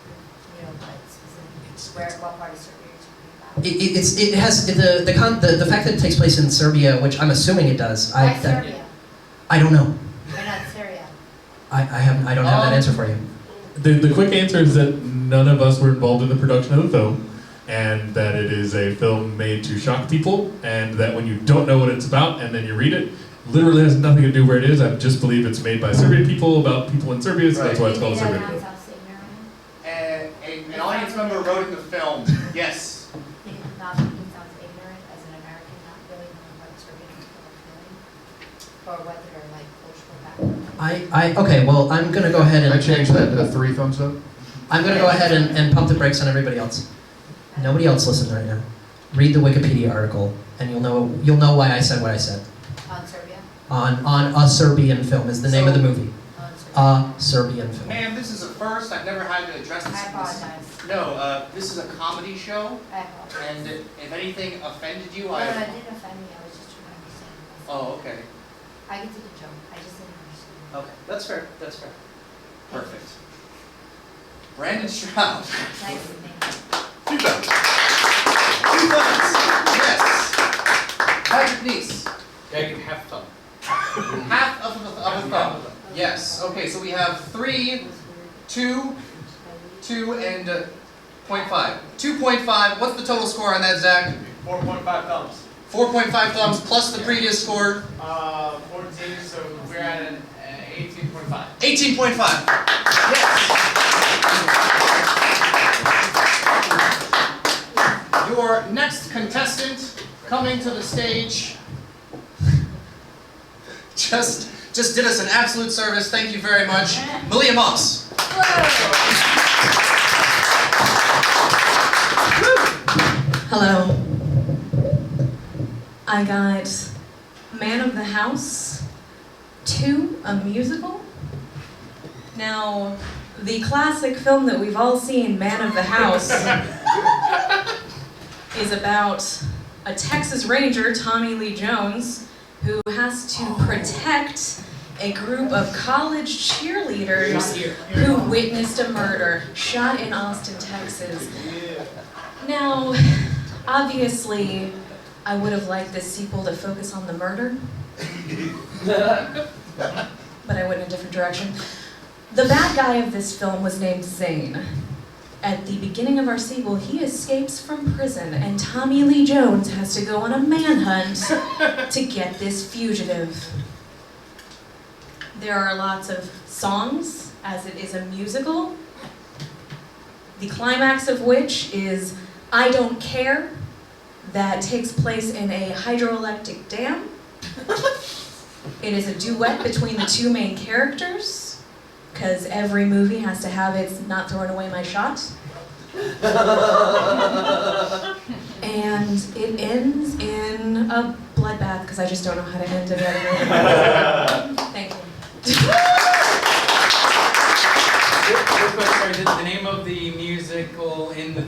O: what specific, what part of Serbia you're talking about?
F: It has the fact that it takes place in Serbia, which I'm assuming it does.
O: Why Serbia?
F: I don't know.
O: Why not Syria?
F: I don't have that answer for you.
C: The quick answer is that none of us were involved in the production of the film, and that it is a film made to shock people, and that when you don't know what it's about and then you read it, literally has nothing to do where it is. I just believe it's made by Serbian people about people in Serbia, so that's why it's called a Serbian film.
A: And an audience member wrote in the film. Yes.
O: He sounds ignorant as an American, not really knowing what Serbian people are feeling, or what their cultural background.
F: Okay, well, I'm gonna go ahead and
D: I changed that to 3 thumbs up.
F: I'm gonna go ahead and pump the brakes on everybody else. Nobody else listen right now. Read the Wikipedia article, and you'll know why I said what I said.
O: On Serbia?
F: On A Serbian Film is the name of the movie. A Serbian Film.
A: Ma'am, this is a first. I've never had to address this.
O: I apologize.
A: No, this is a comedy show,
O: I apologize.
A: and if anything offended you,
O: No, it didn't offend me, I was just trying to understand.
A: Oh, okay.
O: I get to the joke, I just didn't understand.
A: Okay, that's fair. That's fair. Perfect. Brandon Stroud.
O: Nice to meet you.
A: Two thumbs. Two thumbs. Yes. Patrick Neese.
L: Yeah, you have fun.
A: Half of a thumb. Yes. Okay, so we have 3, 2, 2, and 0.5. 2.5. What's the total score on that, Zach?
M: 4.5 thumbs.
A: 4.5 thumbs plus the previous score.
M: 14, so we're at an 18.5.
A: 18.5. Yes. Your next contestant coming to the stage just did us an absolute service. Thank you very much. Malia Moss.
H: Hello. I got Man of the House 2, a musical. Now, the classic film that we've all seen, Man of the House, is about a Texas Ranger, Tommy Lee Jones, who has to protect a group of college cheerleaders who witnessed a murder shot in Austin, Texas. Now, obviously, I would have liked this sequel to focus on the murder, but I went in a different direction. The bad guy of this film was named Zane. At the beginning of our sequel, he escapes from prison, and Tommy Lee Jones has to go on a manhunt to get this fugitive. There are lots of songs, as it is a musical, the climax of which is I Don't Care, that takes place in a hydroelectric dam. It is a duet between the two main characters, because every movie has to have its not throwing away my shot. And it ends in a bloodbath, because I just don't know how to end it. Thank you.
L: Real quick, sorry, the name of the musical in the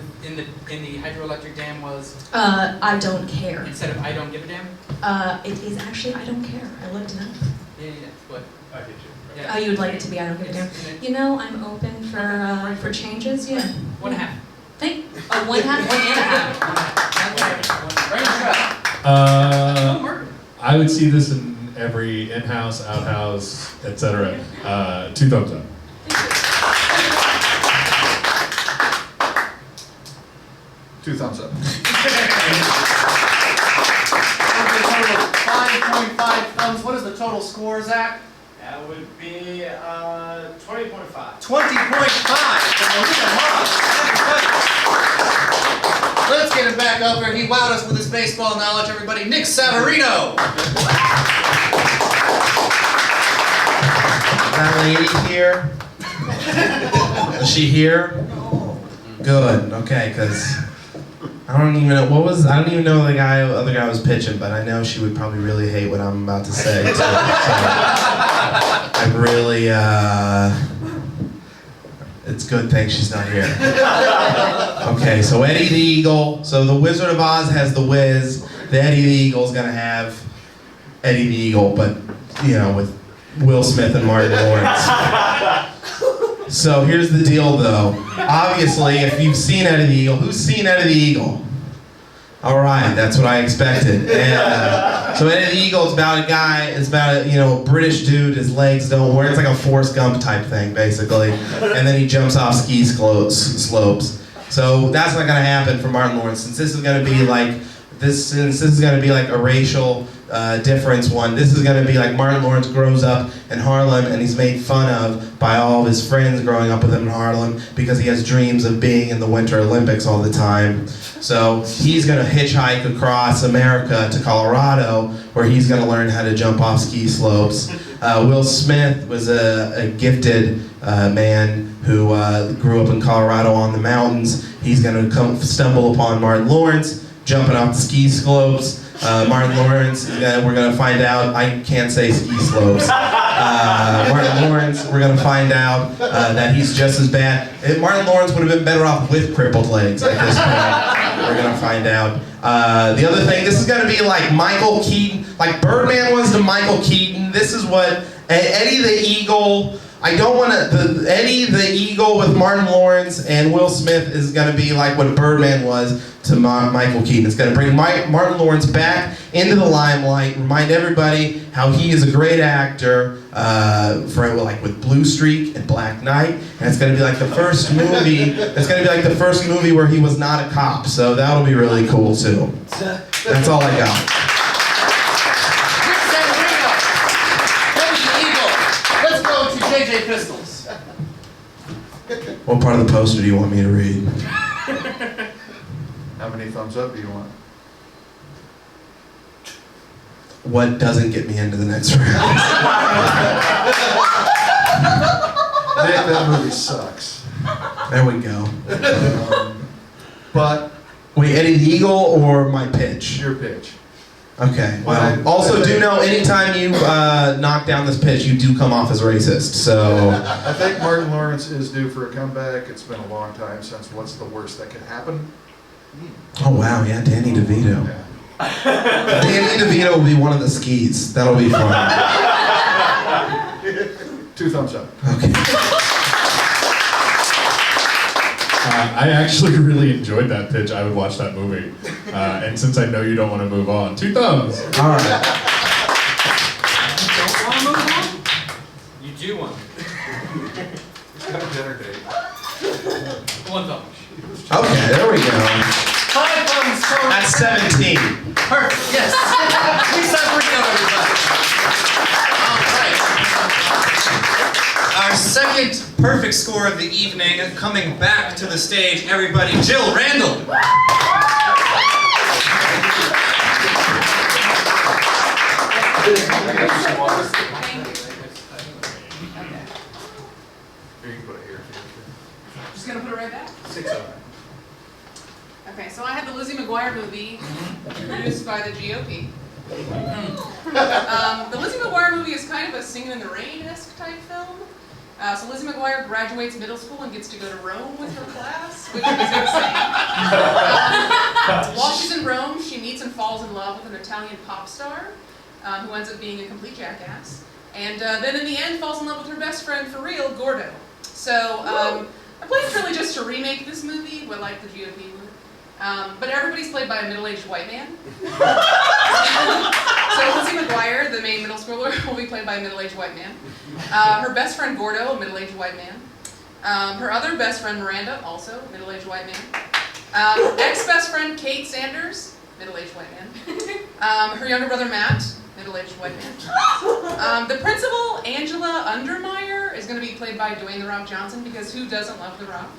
L: hydroelectric dam was?
H: I Don't Care.
L: Instead of I Don't Give a Damn?
H: It is actually I Don't Care. I looked it up.
L: Yeah. What?
C: I get you.
L: Yeah.
H: Oh, you would like it to be I Don't Give a Damn. You know, I'm open for changes, yeah.
L: 1.5.
H: Thank, 1.5, 1.5.
C: I would see this in every in-house, out-house, etc. 2 thumbs up.
D: Two thumbs up.
A: 5.5 thumbs. What is the total score, Zach?
M: That would be 20.5.
A: 20.5 for Malia Moss. Let's get him back up here. He wowed us with his baseball knowledge, everybody. Nick Savarino.
I: That lady here? Is she here? Good. Okay, because I don't even know I don't even know the other guy was pitching, but I know she would probably really hate what I'm about to say. So I'm really it's a good thing she's not here. Okay, so Eddie the Eagle. So the Wizard of Oz has the Wiz. The Eddie the Eagle's gonna have Eddie the Eagle, but with Will Smith and Martin Lawrence. So here's the deal, though. Obviously, if you've seen Eddie the Eagle, who's seen Eddie the Eagle? All right, that's what I expected. And, so Eddie the Eagle is about a guy. It's about a British dude. His legs don't work. It's like a Forrest Gump type thing, basically. And then he jumps off ski slopes. So that's not gonna happen for Martin Lawrence, since this is gonna be like a racial difference one. This is going to be like Martin Lawrence grows up in Harlem and he's made fun of by all of his friends growing up with him in Harlem because he has dreams of being in the Winter Olympics all the time. So he's going to hitchhike across America to Colorado where he's going to learn how to jump off ski slopes. Will Smith was a gifted man who grew up in Colorado on the mountains. He's going to stumble upon Martin Lawrence, jumping off the ski slopes. Martin Lawrence, we're going to find out, I can't say ski slopes. Martin Lawrence, we're going to find out that he's just as bad. Martin Lawrence would have been better off with crippled legs at this point. We're going to find out. The other thing, this is going to be like Michael Keaton, like Birdman was to Michael Keaton. This is what Eddie the Eagle, I don't want to, Eddie the Eagle with Martin Lawrence and Will Smith is going to be like what Birdman was to Michael Keaton. It's going to bring Martin Lawrence back into the limelight, remind everybody how he is a great actor for like with Blue Streak and Black Knight, and it's going to be like the first movie. It's going to be like the first movie where he was not a cop, so that'll be really cool too. That's all I got.
G: Let's go to JJ Pistols.
I: What part of the poster do you want me to read?
D: How many thumbs up do you want?
I: What doesn't get me into the next round?
D: Nick, that movie sucks.
I: There we go.
D: But
I: wait, Eddie the Eagle or my pitch?
D: Your pitch.
I: Okay. Well, also do know anytime you knock down this pitch, you do come off as racist. So
D: I think Martin Lawrence is due for a comeback. It's been a long time since What's the Worst That Could Happen.
I: oh wow, yeah, Danny DeVito. Danny DeVito will be one of the skis. That'll be fun.
D: 2 thumbs up.
I: Okay.
C: I actually really enjoyed that pitch. I would watch that movie. And since I know you don't want to move on, 2 thumbs.
I: All right.
L: You don't want to move on? You do want to.
D: He's got a dinner date.
L: 1 thumb.
I: Okay, there we go.
G: 5 thumbs total.
I: That's 17.
G: Perfect, yes. We separate out everybody. All right. Our second perfect score of the evening, coming back to the stage, everybody, Jill Randall.
J: Just gonna put it right back.
G: 6 over.
J: Okay, so I had the Lizzie McGuire movie produced by the GOP. The Lizzie McGuire movie is kind of a Singin' in the Rain-esque type film. So Lizzie McGuire graduates middle school and gets to go to Rome with her class, which is insane. While she's in Rome, she meets and falls in love with an Italian pop star who ends up being a complete jackass. And then in the end falls in love with her best friend for real, Gordo. So I believe it's really just to remake this movie, but like the GOP would. But everybody's played by a middle-aged white man. So Lizzie McGuire, the main middle schooler, will be played by a middle-aged white man. Her best friend Gordo, a middle-aged white man. Her other best friend Miranda, also a middle-aged white man. Ex-best friend Kate Sanders, middle-aged white man. Her younger brother Matt, middle-aged white man. The principal, Angela Undermeyer, is going to be played by Dwayne The Rock Johnson, because who doesn't love The Rock?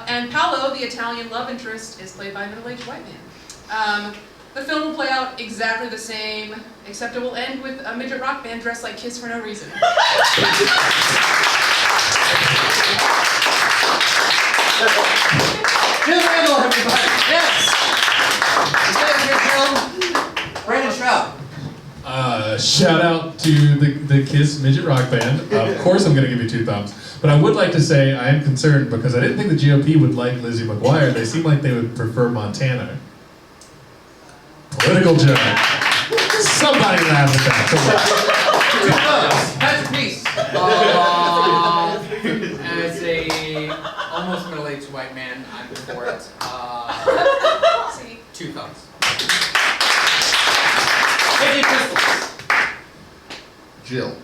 J: And Paolo, the Italian love interest, is played by a middle-aged white man. The film will play out exactly the same, except it will end with a midget rock band dressed like Kiss for no reason.
G: Jill Randall, everybody. Yes. Brandon Shroud.
C: Shout out to the Kiss Midget Rock Band. Of course I'm going to give you 2 thumbs. But I would like to say I am concerned because I didn't think the GOP would like Lizzie McGuire. They seem like they would prefer Montana. Political joke. Somebody laugh at that.
G: Patrick Peace.
L: As a almost middle-aged white man, I'm for it. 2 thumbs.
D: Jill,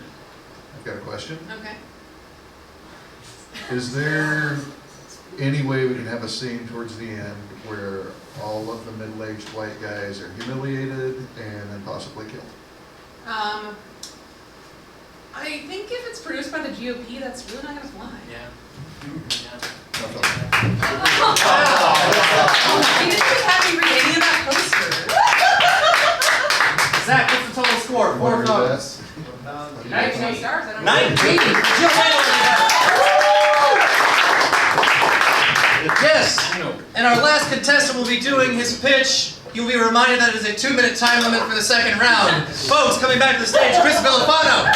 D: I've got a question.
J: Okay.
D: Is there any way we can have a scene towards the end where all of the middle-aged white guys are humiliated and then possibly killed?
J: I think if it's produced by the GOP, that's really not going to fly.
L: Yeah.
J: You didn't even have me read any of that poster.
G: Zach, what's the total score? 4 thumbs.
J: 19 stars. I don't
G: 19.
J: know.
G: Jill Randall.
A: Yes. And our last contestant will be doing his pitch. You'll be reminded that it is a 2-minute time limit for the second round. Folks, coming back to the stage, Chris Villafano.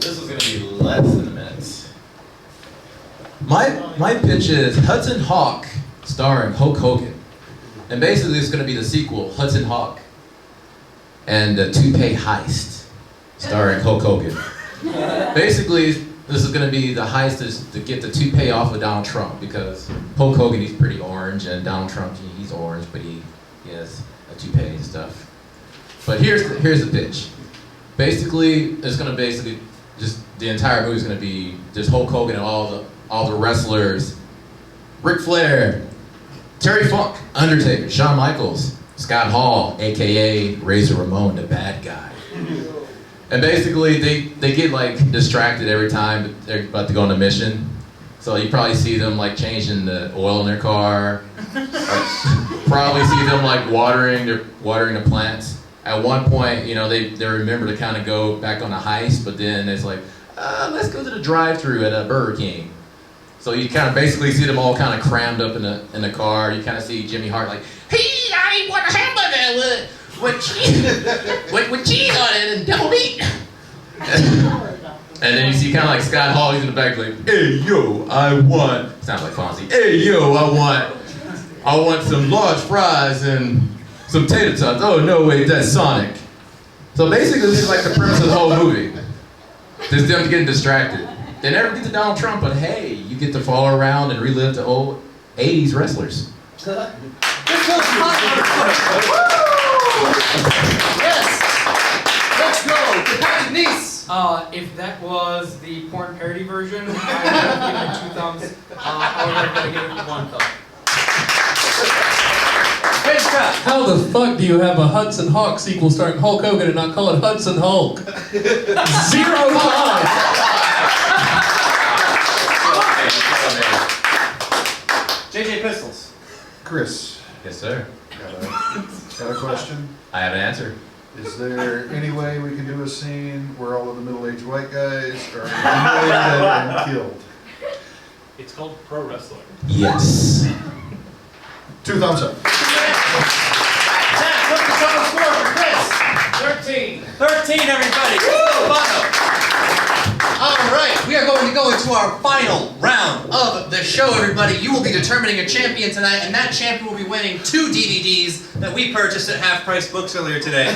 K: This is gonna be less than a minute. My pitch is Hudson Hawk, starring Hulk Hogan. And basically it's gonna be the sequel, Hudson Hawk and the Toupee Heist, starring Hulk Hogan. Basically, this is gonna be the heist is to get the toupee off of Donald Trump, because Hulk Hogan, he's pretty orange, and Donald Trump, he's orange, but he has a toupee and stuff. But here's the pitch. Basically, it's gonna just the entire movie is gonna be just Hulk Hogan and all the wrestlers, Ric Flair, Terry Funk, Undertaker, Shawn Michaels, Scott Hall, aka Razor Ramon, the bad guy. And basically, they get like distracted every time they're about to go on a mission. So you probably see them like changing the oil in their car. Probably see them like watering the plants. At one point, you know, they remember to kind of go back on a heist, but then it's like, let's go to the drive-thru at Burger King. So you kind of basically see them all kind of crammed up in the car. You kind of see Jimmy Hart like, hey, I want a hamburger with cheese on it and double meat. And then you see kind of like Scott Hall, he's in the back like, hey yo, I want, sounds like Fonzie, hey yo, I want some large fries and some tater tots. Oh no, wait, that's Sonic. So basically this is like the premise of the whole movie. Just them getting distracted. They never get to Donald Trump, but hey, you get to follow around and relive the old 80s wrestlers.
A: Yes! Let's go! Captain Nice!
L: If that was the porn parody version, I would have given it 2 thumbs. I would have given it 1 thumb.
C: How the fuck do you have a Hudson Hawk sequel starring Hulk Hogan and not call it Hudson Hulk? 0
G: JJ Pistols.
D: Chris,
K: Yes, sir.
D: got a question?
K: I have an answer.
D: Is there any way we can do a scene where all of the middle-aged white guys are eliminated and killed?
C: It's called pro wrestling.
K: Yes.
D: 2 thumbs up.
A: Zach, what's the total score for Chris?
G: 13.
A: 13, everybody. All right, we are going to go into our final round of the show, everybody. You will be determining a champion tonight, and that champion will be winning 2 DVDs that we purchased at half-price books earlier today.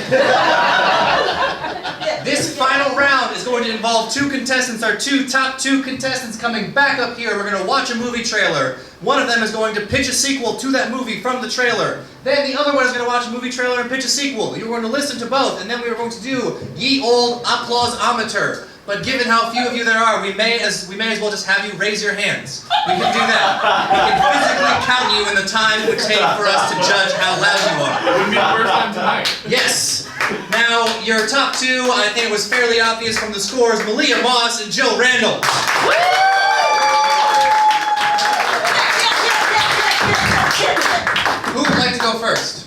A: This final round is going to involve 2 contestants, our top 2 contestants coming back up here. We're going to watch a movie trailer. One of them is going to pitch a sequel to that movie from the trailer. Then the other one is going to watch a movie trailer and pitch a sequel. You're going to listen to both, and then we are going to do ye old applause-ometer. But given how few of you there are, we may as well just have you raise your hands. We can do that. We can physically count you in the time it would take for us to judge how loud you are.
C: It would be the first time tonight.
A: Yes. Now, your top 2, I think it was fairly obvious from the scores, Malia Moss and Jill Randall. Who would like to go first?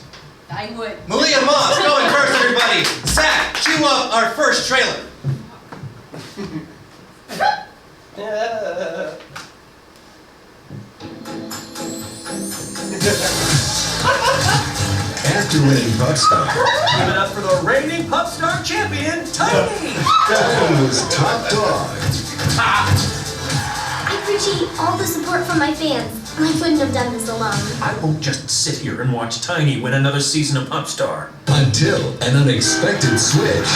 E: I would.
A: Malia Moss going first, everybody. Zach, cue up our first trailer.
N: After winning Popstar,
P: Give it up for the reigning Popstar champion, Tiny!
N: Tiny was top dog.
Q: I appreciate all the support from my fans. I couldn't have done this alone.
P: I won't just sit here and watch Tiny win another season of Popstar.
N: Until an unexpected switch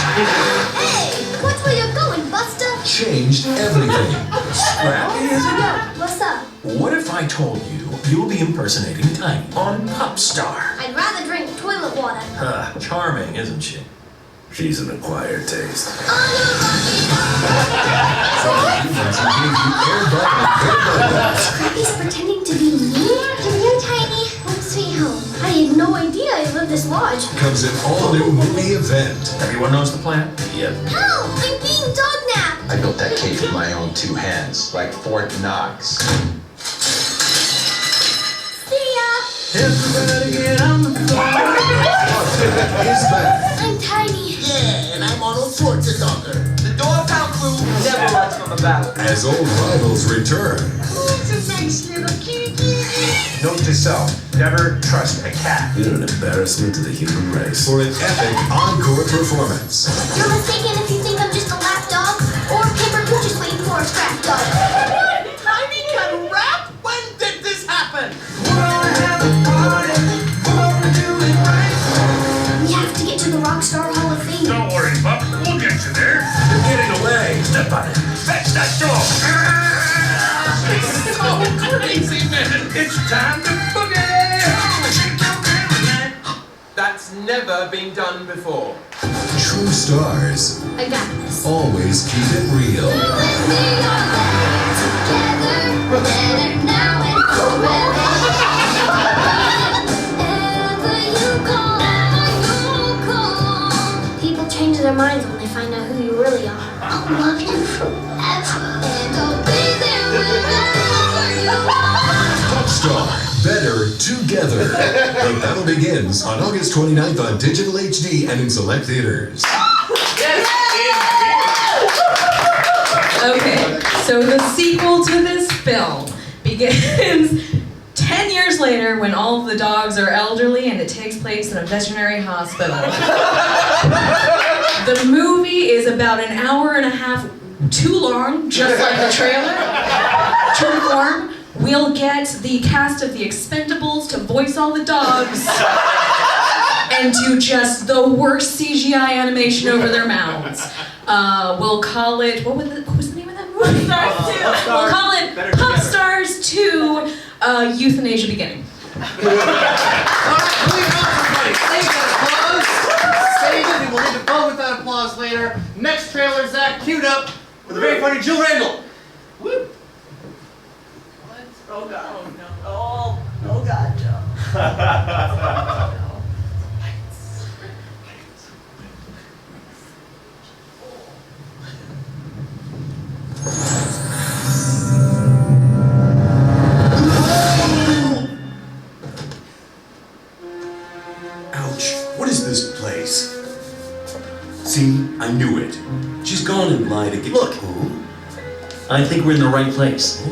Q: Hey, watch where you're going, Buster.
N: changed everything.
P: Scrappy, is it?
Q: Yeah, what's up?
P: What if I told you you'll be impersonating Tiny on Popstar?
Q: I'd rather drink toilet water.
P: Charming, isn't she? She's an acquired taste.
Q: Scrappy's pretending to be me? Come here, Tiny. Let's me home. I had no idea I lived this large.
N: Comes an all-new movie event.
P: Everyone knows the plan? Yep.
Q: Help! I'm being dognapped.
R: I built that cave with my own 2 hands, like Fort Knox.
Q: See ya!
P: Everybody get on the floor.
N: He's back.
Q: I'm Tiny.
S: Yeah, and I'm Arnold Schwarzenegger. The Dogtown crew.
M: from a battle.
N: As old rivals return.
Q: That's a nice little kitty.
R: Note to self, never trust a cat.
P: You're an embarrassment to the human race.
N: For an epic encore performance.
Q: You're mistaken if you think I'm just a lap dog or paper pooches waiting for a scrap dog.
M: Tiny can rap? When did this happen?
Q: We have to get to the Rockstar Hall of Fame.
P: Don't worry, Buck. We'll get you there. You're getting away. Step on it. Fetch that door.
J: So crazy, man.
P: It's time to boogie.
M: That's never been done before.
N: True stars
Q: I got this.
N: always keep it real.
Q: You and me are better together, better now and forever. Wherever you go, people change their minds when they find out who you really are. I'll love you forever, and I'll be there wherever you are.
N: Pop Star, better together. The battle begins on August 29th on Digital HD and in select theaters.
H: Okay, so the sequel to this film begins 10 years later when all of the dogs are elderly and it takes place in a veterinary hospital. The movie is about an hour and a half too long, just like the trailer. True form, we'll get the cast of The Expendables to voice all the dogs and do just the worst CGI animation over their mouths. We'll call it, what was the name of that movie? We'll call it Pop Stars 2, Euthanasia Beginning.
A: Alright, moving on, everybody. Save that applause. Save it. We will need to vote with that applause later. Next trailer, Zach, queued up with the very funny Jill Randall. Woo.
E: Oh god. Oh no. Oh god, Joe.
P: Ouch. What is this place? See, I knew it. She's gone and lied again. Look.
S: I think we're in the right place.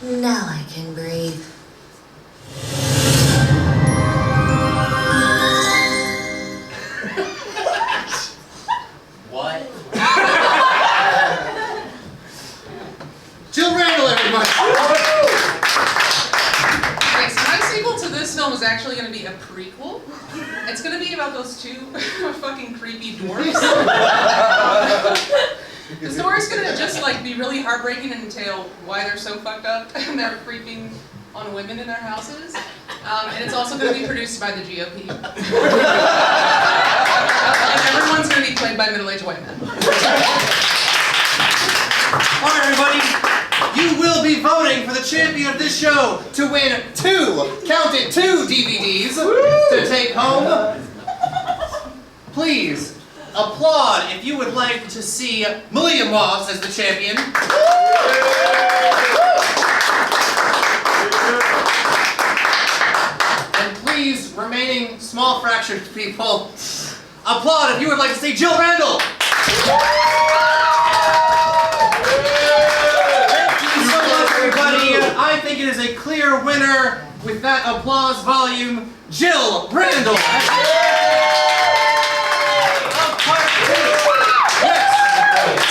O: Now I can breathe.
G: What?
A: Jill Randall, everybody.
J: Okay, so my sequel to this film is actually going to be a prequel. It's going to be about those two fucking creepy dwarves. The story's going to just like be really heartbreaking and entail why they're so fucked up and they're creeping on women in their houses. And it's also going to be produced by the GOP. And everyone's going to be played by middle-aged white men.
A: Alright, everybody. You will be voting for the champion of this show to win two DVDs to take home. Please applaud if you would like to see Malia Moss as the champion. And please, remaining small fractured people, applaud if you would like to see Jill Randall. Thank you so much, everybody. I think it is a clear winner.
G: With that applause volume, Jill Randall. Yes,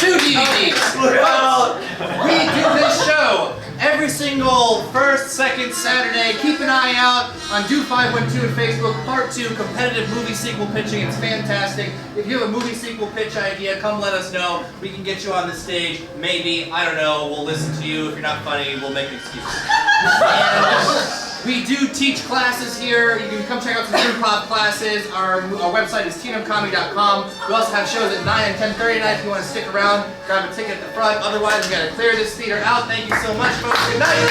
G: 2 DVDs. We do this show every single first, second Saturday. Keep an eye out on Do 512 on Facebook, Part 2, competitive movie sequel pitching. It's fantastic. If you have a movie sequel pitch idea, come let us know. We can get you on the stage. Maybe, I don't know, we'll listen to you. If you're not funny, we'll make an excuse. And we do teach classes here. You can come check out some improv classes. Our website is teenumcomedy.com. We also have shows at 9 and 10:30 tonight if you want to stick around. Grab a ticket at the front. Otherwise, we got to clear this theater out. Thank you so much, folks. Good night.